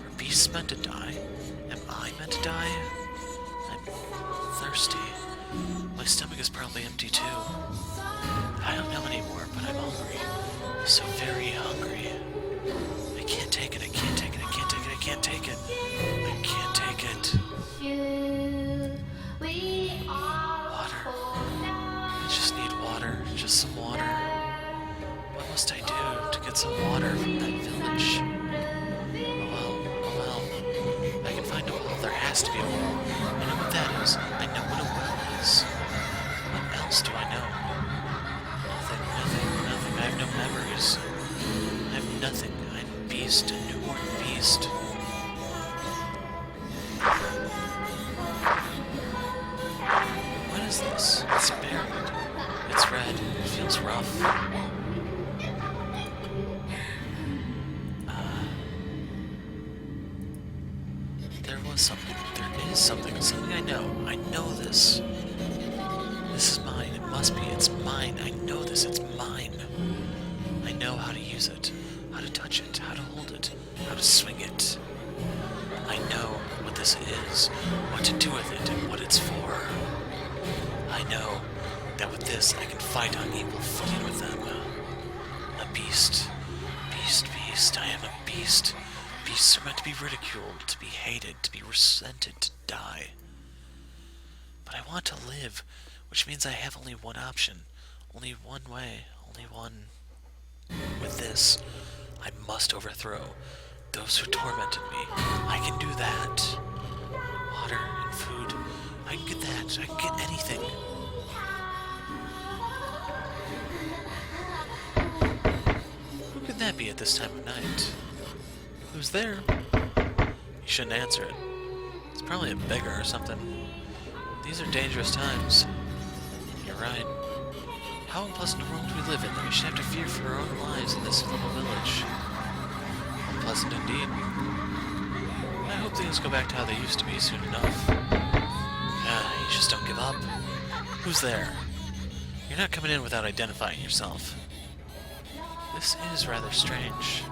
Are beasts meant to die? Am I meant to die? I'm thirsty. My stomach is probably empty too. I don't know anymore, but I'm hungry. So very hungry. I can't take it, I can't take it, I can't take it, I can't take it. I can't take it. has to be a well. I know what that is. I know what a well is. What else do I know? Nothing. I have no memories. I have nothing. I'm a beast, a newborn beast. What is this? It's buried. It's red. It feels rough. There was something. There is something. Something I know. I know this. This is mine. It must be. It's mine. I know this. It's mine. I know how to use it. How to touch it. How to hold it. How to swing it. I know what this is. What to do with it and what it's for. I know that with this I can fight on equal footing with them. A beast. Beast. I am a beast. Beasts are meant to be ridiculed, to be hated, to be resented, to die. But I want to live, which means I have only one option. Only one way. Only one. With this, I must overthrow those who tormented me. I can do that. Water and food. I can get that. I can get anything. Who could that be at this time of night? Who's there? You shouldn't answer it. It's probably a beggar or something. These are dangerous times. You're right. How unpleasant a world we live in that we should have to fear for our own lives in this little village. Unpleasant indeed. I hope things go back to how they used to be soon enough. You just don't give up. Who's there? You're not coming in without identifying yourself. This is rather strange.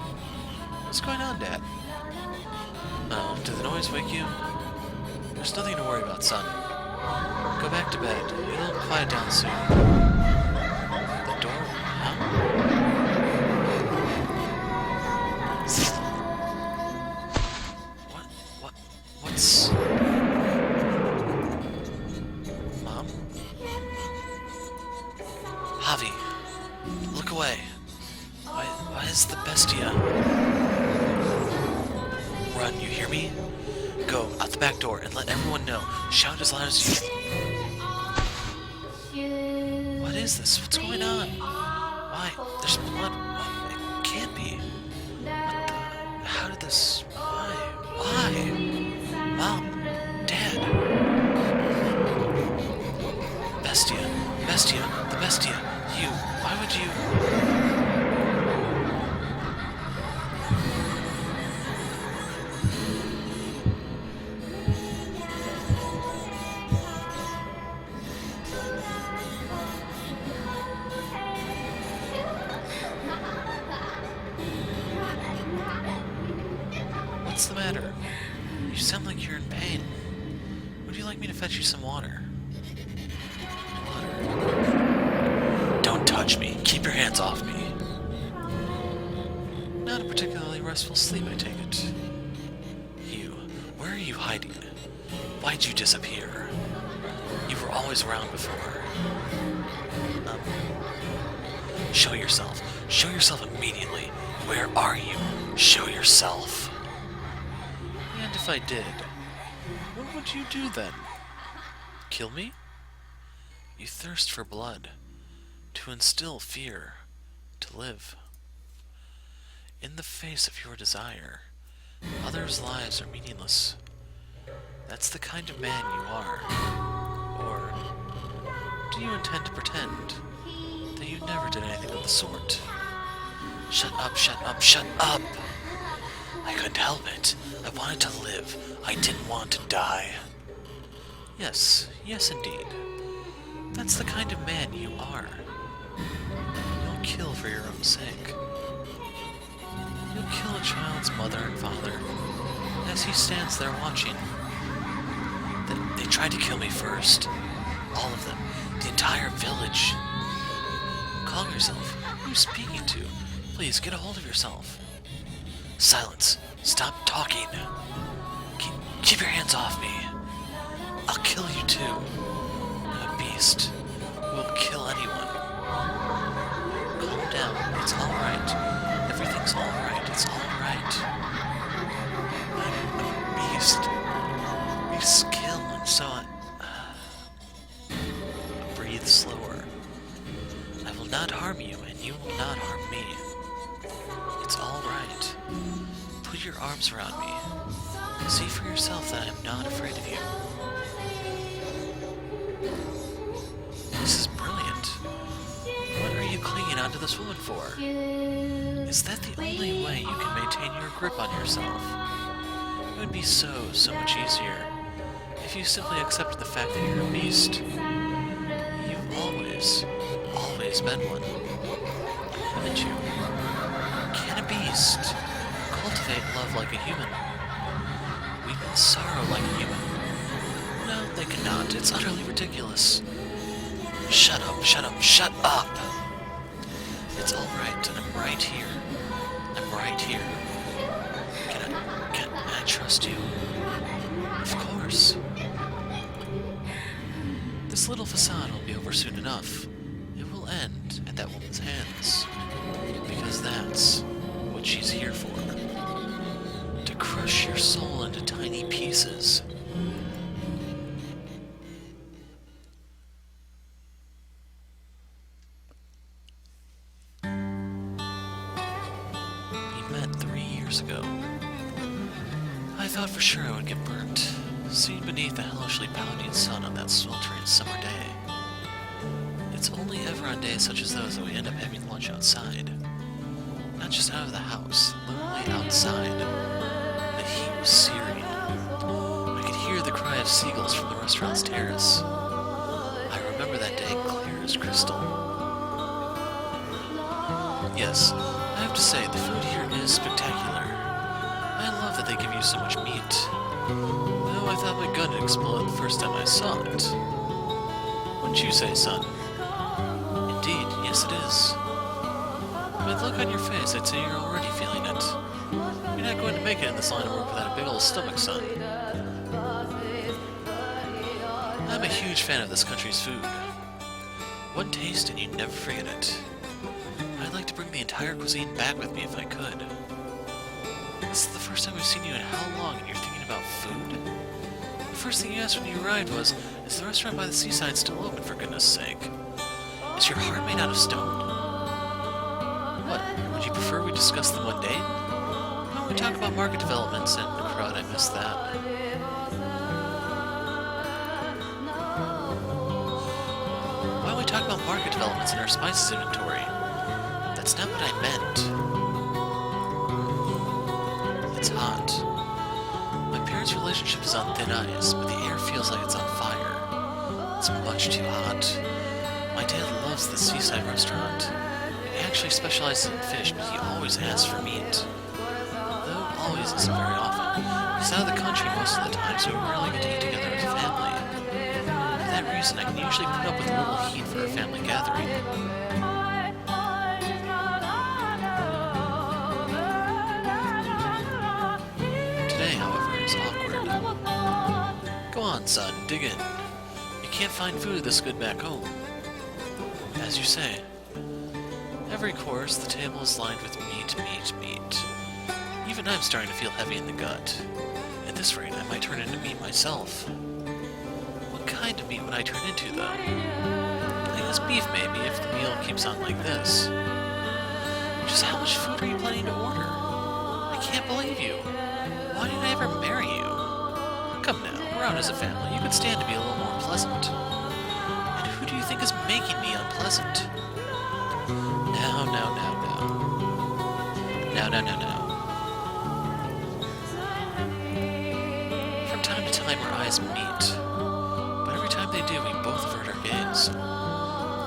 What's going on, Dad? Oh, did the noise wake you? There's nothing to worry about, son. Go back to bed. It'll quiet down soon. The door? Huh? What's... Mom? Javi, look away. Why is the bestia? Run, you hear me? Go out the back door and let everyone know. Shout as loud as you... What is this? What's going on? Why? There's blood. It can't be. What the... How did this... Why? Mom? Dad? Bestia. The bestia. You. Why would you... What's the matter? You sound like you're in pain. Would you like me to fetch you some water? Water? Don't touch me. Keep your hands off me. Not a particularly restful sleep, I take it. You, where are you hiding? Why'd you disappear? You were always around before. Show yourself. Show yourself immediately. Where are you? Show yourself. And if I did, what would you do then? Kill me? You thirst for blood, to instill fear, to live. In the face of your desire, others' lives are meaningless. That's the kind of man you are. Or do you intend to pretend that you never did anything of the sort? Shut up, shut up, shut up! I couldn't help it. I wanted to live. I didn't want to die. Yes indeed. That's the kind of man you are. You'll kill for your own sake. You'll kill a child's mother and father as he stands there watching. They tried to kill me first. All of them. The entire village. Calm yourself. Who are you speaking to? Please, get a hold of yourself. Silence. Stop talking. Keep your hands off me. I'll kill you too. I'm a beast who will kill anyone. Calm down. It's alright. Everything's alright. It's alright. I'm a beast. Put your arms around me. See for yourself that I am not afraid of you. This is brilliant. What are you clinging onto this woman for? Is that the only way you can maintain your grip on yourself? It would be so much easier if you simply accepted the fact that you're a beast. You've always been one. Haven't you? Can a beast cultivate love like a human? Weep in sorrow like a human? No, they cannot. It's utterly ridiculous. Shut up, shut up, shut up! It's alright, and I'm right here. I'm right here. Can I trust you? Of course. This little facade will be over soon enough. It will end at that woman's hands. Because that's what she's here for. To crush your soul into tiny pieces. We met 3 years ago. I thought for sure I would get burnt, seen beneath the hellishly pounding sun on that sweltering summer day. It's only ever on days such as those that we end up having lunch outside. Not just out of the house, literally outside. The heat was searing. I could hear the cry of seagulls from the restaurant's terrace. I remember that day clear as crystal. Yes, I have to say, the food here is spectacular. I love that they give you so much meat. Though I thought my gun had exploded the first time I saw it. Wouldn't you say, son? Indeed, yes it is. By the look on your face, I'd say you're already feeling it. You're not going to make it in this line of work without a big old stomach, son. I'm a huge fan of this country's food. One taste and you'd never forget it. I'd like to bring the entire cuisine back with me if I could. This is the first time we've seen you in how long and you're thinking about food? The first thing you asked when you arrived was, is the restaurant by the seaside still open, for goodness sake? Is your heart made out of stone? What, would you prefer we discuss them one day? Why don't we talk about market developments and crud, I missed that. Why don't we talk about market developments in our spices inventory? That's not what I meant. It's hot. My parents' relationship is on thin ice, but the air feels like it's on fire. It's much too hot. My dad loves the seaside restaurant. He actually specializes in fish, but he always asks for meat. Though always isn't very often. He's out of the country most of the time, so we rarely get to eat together as a family. For that reason, I can usually put up with a little heat for a family gathering. Today, however, is awkward. Go on, son, dig in. You can't find food this good back home. As you say. Every course, the table is lined with meat, meat, meat. Even I'm starting to feel heavy in the gut. At this rate, I might turn into meat myself. What kind of meat would I turn into, though? I guess beef, maybe, if the meal keeps on like this. Just how much food are you planning to order? I can't believe you. Why did I ever marry you? Come now, we're out as a family. You could stand to be a little more pleasant. And who do you think is making me unpleasant? No. From time to time, our eyes meet. But every time they do, we both avert our gaze.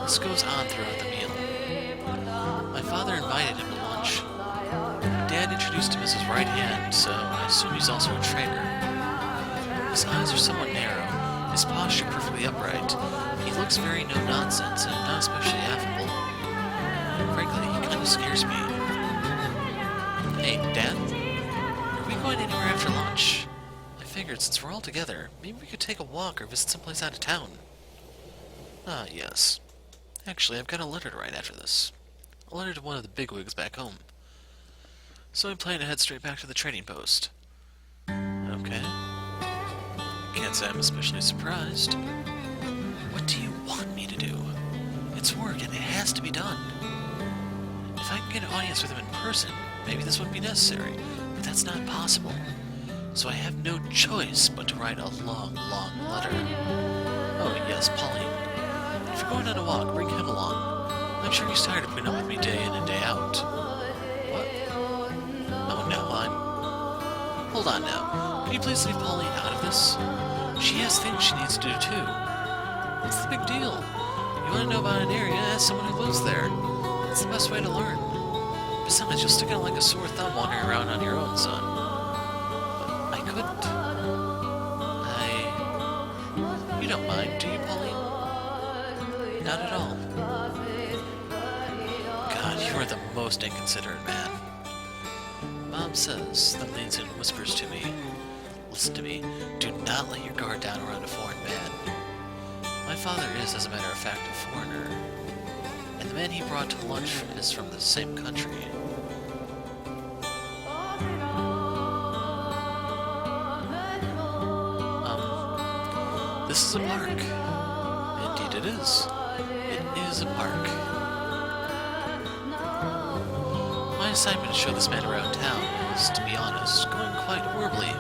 This goes on throughout the meal. My father invited him to lunch. Dad introduced him as his right hand, so I assume he's also a trainer. His eyes are somewhat narrow, his posture perfectly upright. He looks very no-nonsense and not especially affable. Frankly, he kind of scares me. Hey, Dad? Are we going anywhere after lunch? I figured since we're all together, maybe we could take a walk or visit someplace out of town. Ah, yes. Actually, I've got a letter to write after this. A letter to one of the bigwigs back home. So I'm planning to head straight back to the trading post. Okay. Can't say I'm especially surprised. What do you want me to do? It's work and it has to be done. If I can get an audience with him in person, maybe this wouldn't be necessary, but that's that's not possible. So I have no choice but to write a long, long letter. Oh, yes, Pauline. If you're going on a walk, bring him along. I'm sure he's tired of putting up with me day in and day out. What? Oh, no, Hold on now. Can you please leave Pauline out of this? She has things she needs to do, too. What's the big deal? You want to know about an area? Ask someone who lives there. That's the best way to learn. Besides, you'll stick out like a sore thumb wandering around on your own, son. But I couldn't. You don't mind, do you, Pauline? Not at all. God, you are the most inconsiderate man. Mom says, then leans in and whispers to me, listen to me, do not let your guard down around a foreign man. My father is, as a matter of fact, a foreigner, and the man he brought to lunch is from the same country. This is a park. Indeed it is. It is a park. My assignment to show this man around town is, to be honest, going quite horribly.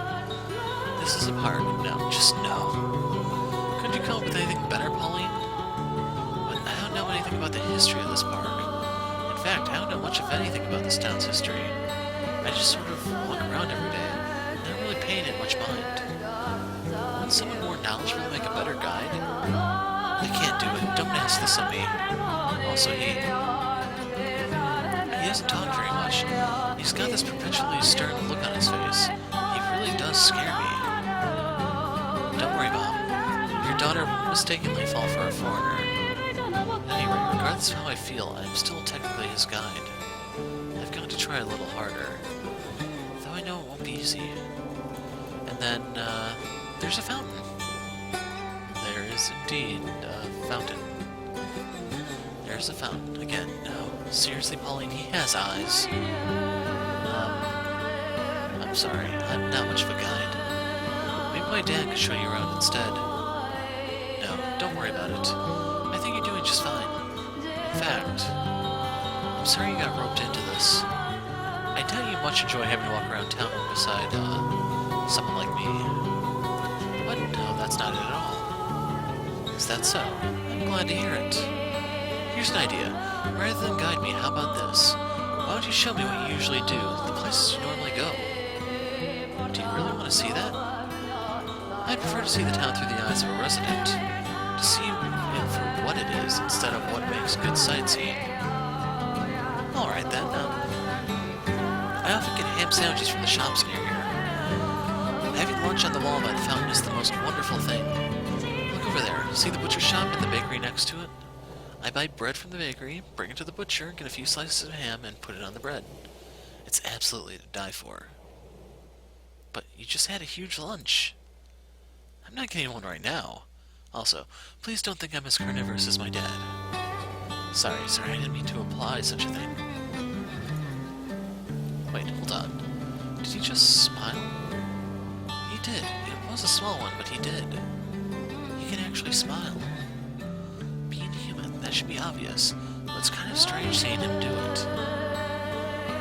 This is a park. No, just no. Couldn't you come up with anything better, Pauline? But I don't know anything about the history of this park. In fact, I don't know much of anything about this town's history. I just sort of walk around every day, not really paying it much mind. Wouldn't someone more knowledgeable make a better guide? I can't do it. Don't ask this of me. Also, he doesn't talk very much. He's got this perpetually stern look on his face. He really does scare me. Don't worry, Mom. Your daughter won't mistakenly fall for a foreigner. At any rate, regardless of how I feel, I'm still technically his guide. I've got to try a little harder. Though I know it won't be easy. And then, there's a fountain. There is indeed a fountain. There's a fountain. Again, no. Seriously, Pauline, he has eyes. I'm sorry. I'm not much of a guide. Maybe my dad could show you around instead. No, don't worry about it. I think you're doing just fine. In fact, I'm sorry you got roped into this. I doubt you much enjoy having to walk around town beside, someone like me. But no, that's not it at all. Is that so? I'm glad to hear it. Here's an idea. Rather than guide me, how about this? Why don't you show me what you usually do, the places you normally go? Do you really want to see that? I'd prefer to see the town through the eyes of a resident. To see it for what it is, instead of what makes good sightseeing. Alright then, I often get ham sandwiches from the shops near here. Having lunch on the wall by the fountain is the most wonderful thing. Look over there. See the butcher shop and the bakery next to it? I buy bread from the bakery, bring it to the butcher, get a few slices of ham, and put it on the bread. It's absolutely to die for. But you just had a huge lunch. I'm not getting one right now. Also, please don't think I'm as carnivorous as my dad. Sorry, I didn't mean to imply such a thing. Wait, hold on. Did he just smile? He did. It was a small one, but he did. He can actually smile. Being human, that should be obvious, but it's kind of strange seeing him do it.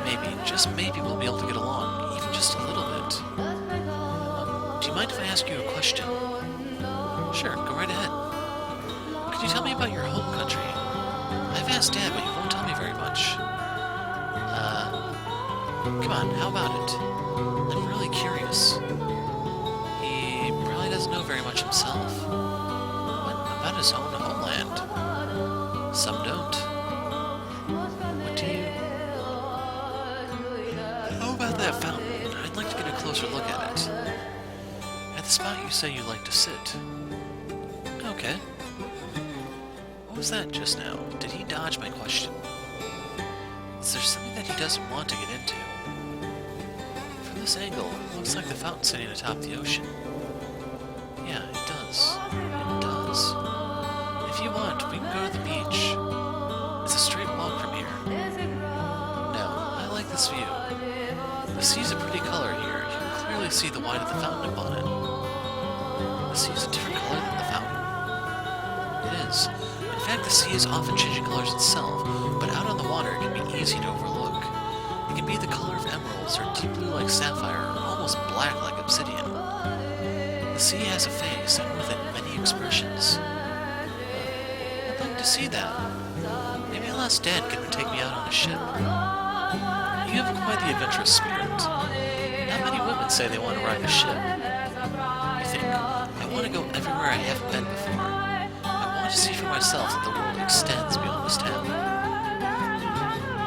Maybe, just maybe we'll be able to get along, even just a little bit. Do you mind if I ask you a question? Sure, go right ahead. Could you tell me about your home country? I've asked Dad, but he won't tell me very much. Come on, how about it? I'm really curious. He probably doesn't know very much himself. What about his own homeland? Some don't. What do you... How about that fountain? I'd like to get a closer look at it. At the spot you say you like to sit. Okay. What was that just now? Did he dodge my question? Is there something that he doesn't want to get into? From this angle, it looks like the fountain's sitting atop the ocean. Yeah, it does. It does. If you want, we can go to the beach. It's a straight walk from here. No, I like this view. The sea's a pretty color here. You can clearly see the white of the fountain upon it. The sea is a different color than the fountain. It is. In fact, the sea is often changing colors itself, but out on the water it can be easy to overlook. It can be the color of emeralds, or deep blue like sapphire, or almost black like obsidian. The sea has a face, and with it many expressions. I'd like to see that. Maybe I'll ask Dad can take me out on a ship. You have quite the adventurous spirit. Not many women say they want to ride a ship. You think, I want to go everywhere I haven't been before. I want to see for myself that the world extends beyond this town.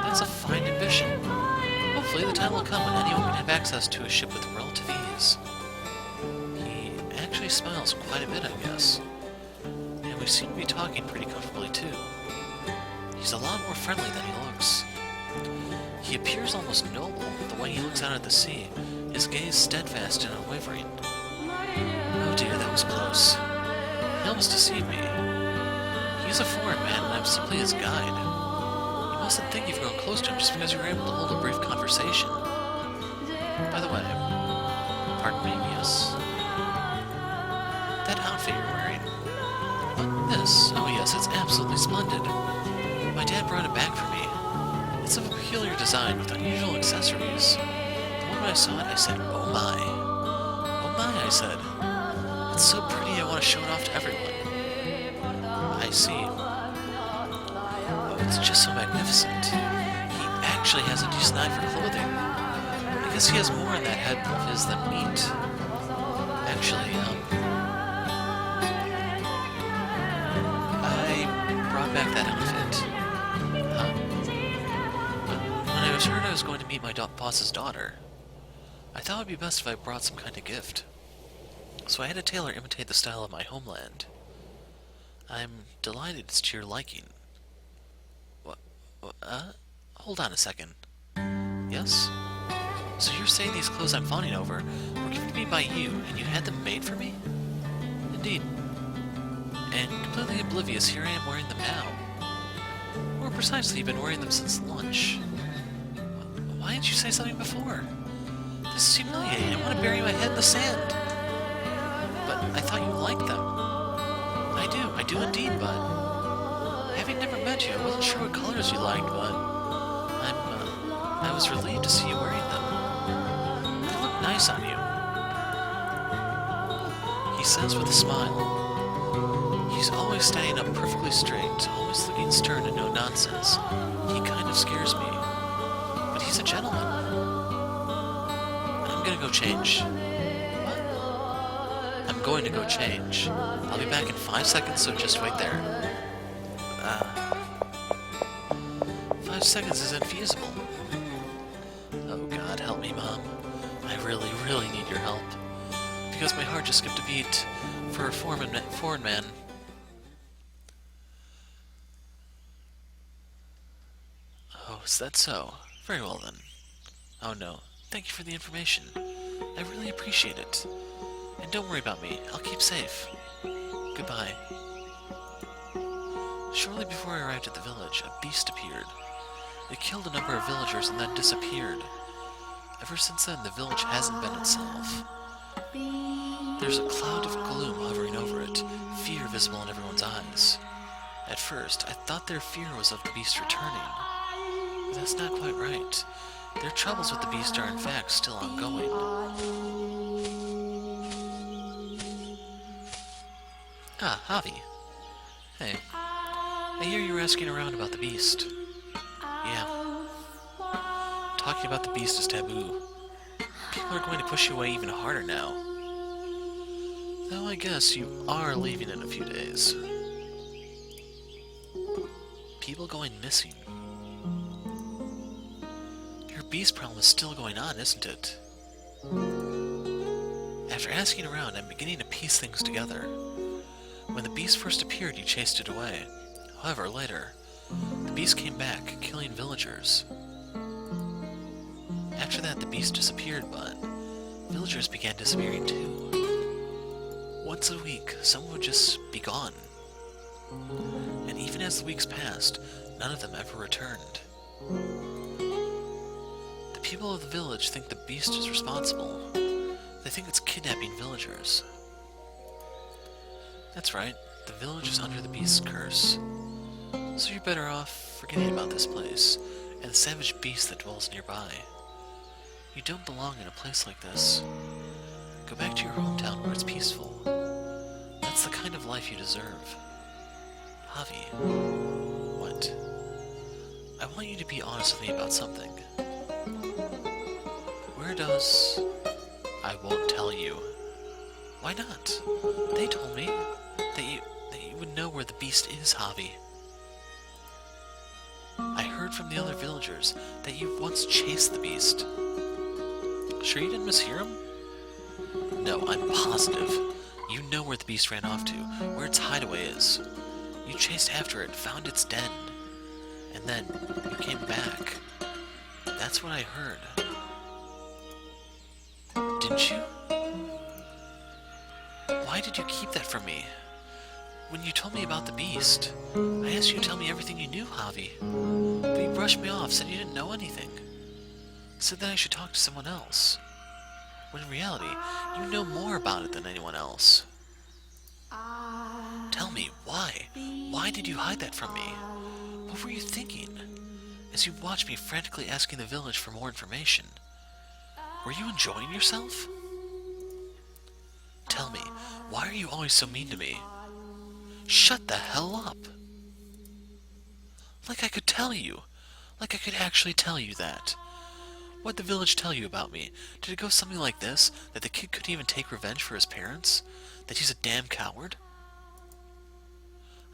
That's a fine ambition. Hopefully the time will come when anyone can have access to a ship with relative ease. He actually smiles quite a bit, I guess. And we seem to be talking pretty comfortably too. He's a lot more friendly than he looks. He appears almost noble, the way he looks out at the sea, his gaze steadfast and unwavering. Oh dear, that was close. He almost deceived me. He's a foreign man, and I'm simply his guide. You mustn't think you've grown close to him just because you were able to hold a brief conversation. By the way, pardon me, yes. That outfit you're wearing. What, this? Oh yes, it's absolutely splendid. My dad brought it back for me. It's of a peculiar design with unusual accessories. The moment I saw it, I said, oh my. Oh my, I said. It's so pretty I want to show it off to everyone. I see. Oh, it's just so magnificent. He actually has a decent eye for clothing. I guess he has more in that head of his than meat. Actually, I brought back that outfit. When I was heard I was going to meet my boss's daughter, I thought it would be best if I brought some kind of gift. So I had a tailor imitate the style of my homeland. I'm delighted it's to your liking. What? Hold on a second. Yes? So you're saying these clothes I'm fawning over were given to me by you, and you had them made for me? Indeed. And completely oblivious, here I am wearing them now. More precisely, you've been wearing them since lunch. Why didn't you say something before? This is humiliating. I want to bury my head in the sand. But I thought you liked them. I do indeed, but having never met you, I wasn't sure what colors you liked, but I was relieved to see you wearing them. They look nice on you. He says with a smile. He's always standing up perfectly straight, always looking stern and no nonsense. He kind of scares me. But he's a gentleman. I'm gonna go change. What? I'm going to go change. I'll be back in 5 seconds, so just wait there. 5 seconds is infeasible. Oh God, help me, Mom. I really, really need your help. Because my heart just skipped a beat for a foreign man. Oh, is that so? Very well then. Oh no, thank you for the information. I really appreciate it. And don't worry about me, I'll keep safe. Goodbye. Shortly before I arrived at the village, a beast appeared. It killed a number of villagers and then disappeared. Ever since then, the village hasn't been itself. There's a cloud of gloom hovering over it, fear visible in everyone's eyes. At first, I thought their fear was of the beast returning. But that's not quite right. Their troubles with the beast are in fact still ongoing. Ah, Javi. Hey. I hear you were asking around about the beast. Yeah. Talking about the beast is taboo. People are going to push you away even harder now. Though I guess you are leaving in a few days. People going missing. Your beast problem is still going on, isn't it? After asking around, I'm beginning to piece things together. When the beast first appeared, you chased it away. However, later, the beast came back, killing villagers. After that, the beast disappeared, but villagers began disappearing too. Once a week, someone would just be gone. And even as the weeks passed, none of them ever returned. The people of the village think the beast is responsible. They think it's kidnapping villagers. That's right, the village is under the beast's curse. So you're better off forgetting about this place. and the savage beast that dwells nearby. You don't belong in a place like this. Go back to your hometown where it's peaceful. That's the kind of life you deserve. Javi. What? I want you to be honest with me about something. Where does... I won't tell you. Why not? They told me that you would know where the beast is, Javi. I heard from the other villagers that you once chased the beast. Sure you didn't mishear him? No, I'm positive. You know where the beast ran off to, where its hideaway is. You chased after it, found its den, and then you came back. That's what I heard. Didn't you? Why did you keep that from me? When you told me about the beast, I asked you to tell me everything you knew, Javi. But you brushed me off, said you didn't know anything. Said that I should talk to someone else. When in reality, you know more about it than anyone else. Tell me, why? Why did you hide that from me? What were you thinking? As you watched me frantically asking the village for more information. Were you enjoying yourself? Tell me, why are you always so mean to me? Shut the hell up! Like I could tell you. Like I could actually tell you that. What'd the village tell you about me? Did it go something like this? That the kid couldn't even take revenge for his parents? That he's a damn coward?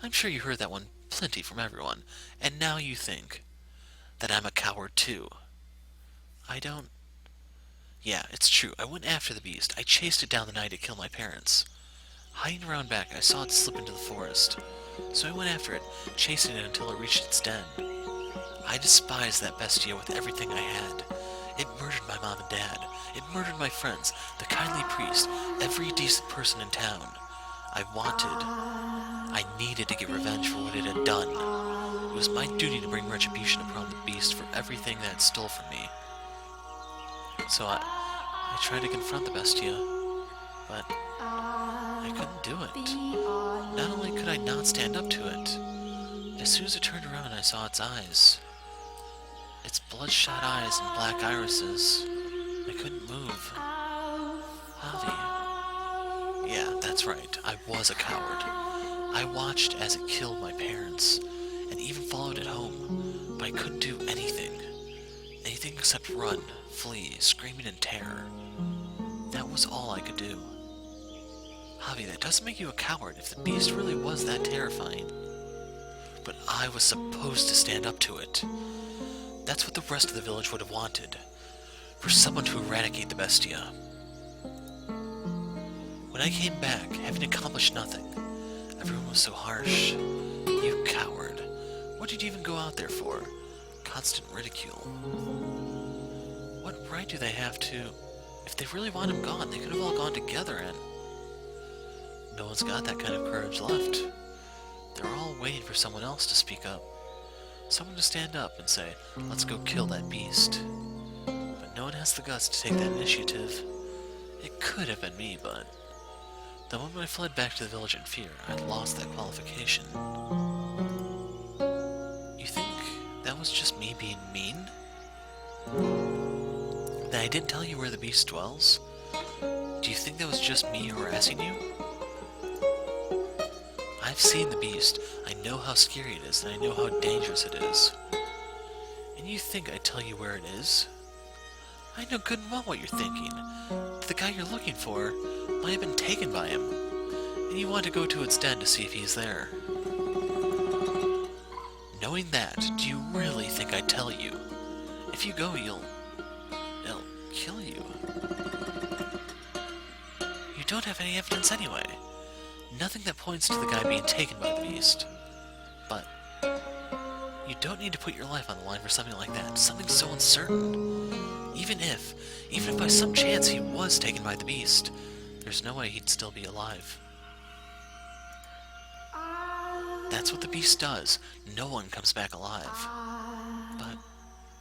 I'm sure you heard that one plenty from everyone, and now you think that I'm a coward too. I don't... Yeah, it's true. I went after the beast. I chased it down the night to kill my parents. Hiding around back, I saw it slip into the forest. So I went after it, chasing it until it reached its den. I despised that bestia with everything I had. It murdered my mom and dad. It murdered my friends, the kindly priest, every decent person in town. I needed to get revenge for what it had done. It was my duty to bring retribution upon the beast for everything that it stole from me. So I tried to confront the bestia, but I couldn't do it. Not only could I not stand up to it, as soon as it turned around I saw its eyes. Its bloodshot eyes and black irises. I couldn't move. Javi. Yeah, that's right. I was a coward. I watched as it killed my parents, and even followed it home, but I couldn't do anything. Anything except run, flee, screaming in terror. That was all I could do. Javi, that doesn't make you a coward if the beast really was that terrifying. But I was supposed to stand up to it. That's what the rest of the village would have wanted. For someone to eradicate the bestia. When I came back, having accomplished nothing, everyone was so harsh. You coward. What did you even go out there for? Constant ridicule. What right do they have to... If they really want him gone, they could have all gone together and... No one's got that kind of courage left. They're all waiting for someone else to speak up. Someone to stand up and say, let's go kill that beast. But no one has the guts to take that initiative. It could have been me, but... The moment I fled back to the village in fear, I'd lost that qualification. You think that was just me being mean? That I didn't tell you where the beast dwells? Do you think that was just me harassing you? I've seen the beast. I know how scary it is, and I know how dangerous it is. And you think I'd tell you where it is? I know good and well what you're thinking. The guy you're looking for might have been taken by him, and you want to go to its den to see if he's there. Knowing that, do you really think I'd tell you? If you go, it'll kill you. You don't have any evidence anyway. Nothing that points to the guy being taken by the beast. But you don't need to put your life on the line for something like that. Something so uncertain. Even if by some chance he was taken by the beast, there's no way he'd still be alive. That's what the beast does. No one comes back alive. But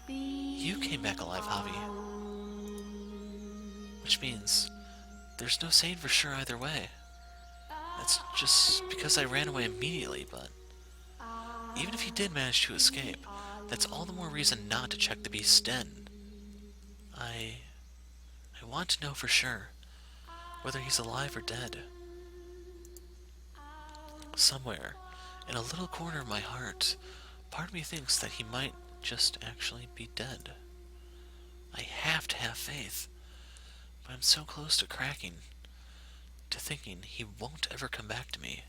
you came back alive, Javi. Which means there's no saying for sure either way. That's just because I ran away immediately, but even if he did manage to escape, That's all the more reason not to check the beast's den. I want to know for sure whether he's alive or dead. Somewhere, in a little corner of my heart, part of me thinks that he might just actually be dead. I have to have faith, but I'm so close to cracking, to thinking he won't ever come back to me.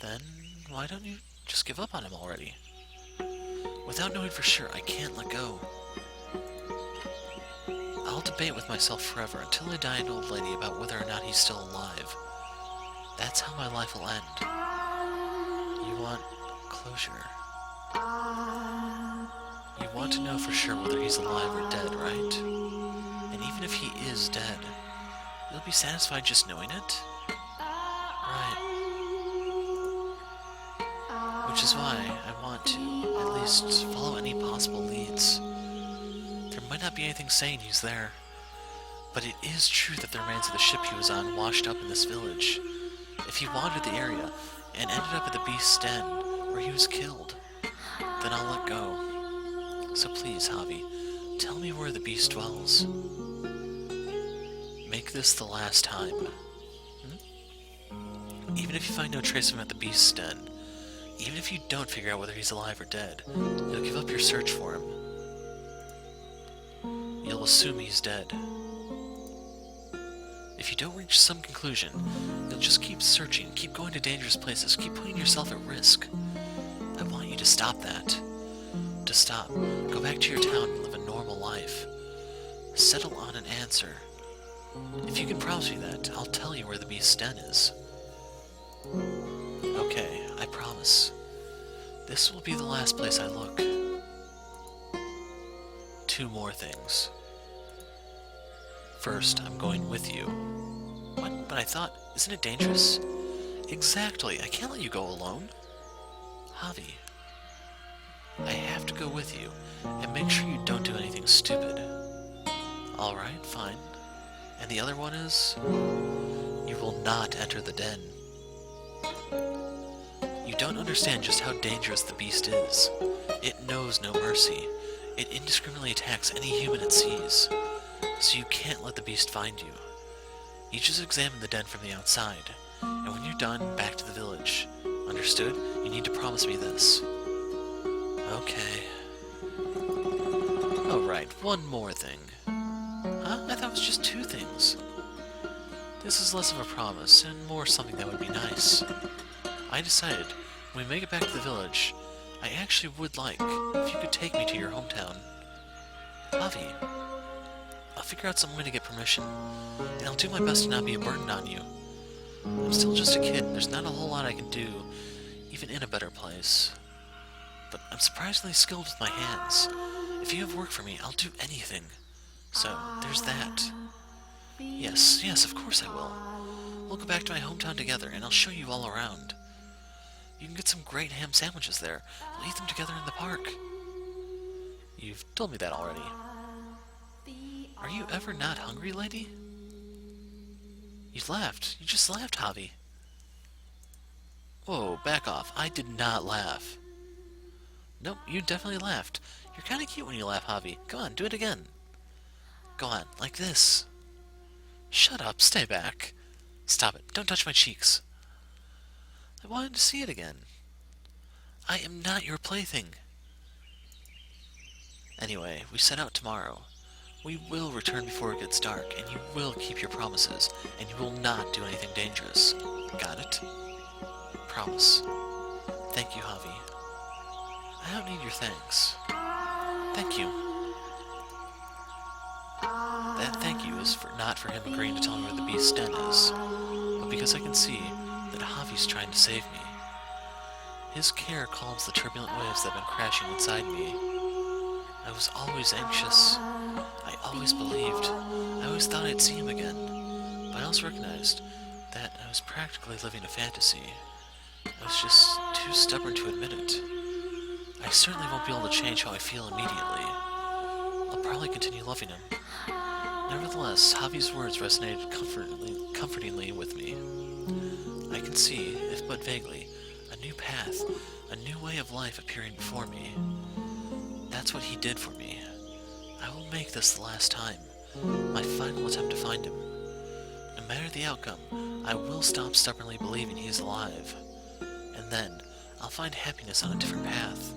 Then, why don't you just give up on him already? Without knowing for sure, I can't let go. I'll debate with myself forever until I die an old lady about whether or not he's still alive. That's how my life will end. You want closure. You want to know for sure whether he's alive or dead, right? And even if he is dead, you'll be satisfied just knowing it? Right. Which is why I want to, at least, follow any possible leads. There might not be anything saying he's there, but it is true that the remains of the ship he was on washed up in this village. If he wandered the area and ended up at the beast's den, where he was killed, then I'll let go. So please, Javi, tell me where the beast dwells. Make this the last time. Even if you find no trace of him at the beast's den, even if you don't figure out whether he's alive or dead, you'll give up your search for him. You'll assume he's dead. If you don't reach some conclusion, you'll just keep searching, keep going to dangerous places, keep putting yourself at risk. I want you to stop that. To stop. Go back to your town and live a normal life. Settle on an answer. If you can promise me that, I'll tell you where the beast's den is. Okay, I promise. This will be the last place I look. 2 more things. First, I'm going with you. What? But I thought, isn't it dangerous? Exactly, I can't let you go alone. Javi, I have to go with you, and make sure you don't do anything stupid. Alright, fine. And the other one is, you will not enter the den. You don't understand just how dangerous the beast is. It knows no mercy. It indiscriminately attacks any human it sees. So you can't let the beast find you. You just examine the den from the outside, and when you're done, back to the village. Understood? You need to promise me this. Okay. Oh right, one more thing. Huh? I thought it was just 2 things. This is less of a promise, and more something that would be nice. I decided, when we make it back to the village, I actually would like if you could take me to your hometown. Javi, I'll figure out some way to get permission, and I'll do my best to not be a burden on you. I'm still just a kid, and there's not a whole lot I can do, even in a better place. But I'm surprisingly skilled with my hands. If you have work for me, I'll do anything. So, there's that. Yes, of course I will. We'll go back to my hometown together, and I'll show you all around. You can get some great ham sandwiches there. We'll eat them together in the park. You've told me that already. Are you ever not hungry, lady? You laughed. You just laughed, Javi. Whoa, back off. I did not laugh. Nope, you definitely laughed. You're kind of cute when you laugh, Javi. Come on, do it again. Go on, like this. Shut up, stay back. Stop it, don't touch my cheeks. I wanted to see it again. I am not your plaything. Anyway, we set out tomorrow. We will return before it gets dark, and you will keep your promises, and you will not do anything dangerous. Got it? Promise. Thank you, Javi. I don't need your thanks. Thank you. That thank you is not for him agreeing to tell me where the beast's den is, but because I can see that Javi's trying to save me. His care calms the turbulent waves that have been crashing inside me. I was always anxious. I always believed. I always thought I'd see him again. But I also recognized that I was practically living a fantasy. I was just too stubborn to admit it. I certainly won't be able to change how I feel immediately. I'll probably continue loving him. Nevertheless, Javi's words resonated comfortingly with me. I can see, if but vaguely, a new path, a new way of life appearing before me. That's what he did for me. I will make this the last time, my final attempt to find him. No matter the outcome, I will stop stubbornly believing he is alive. And then, I'll find happiness on a different path.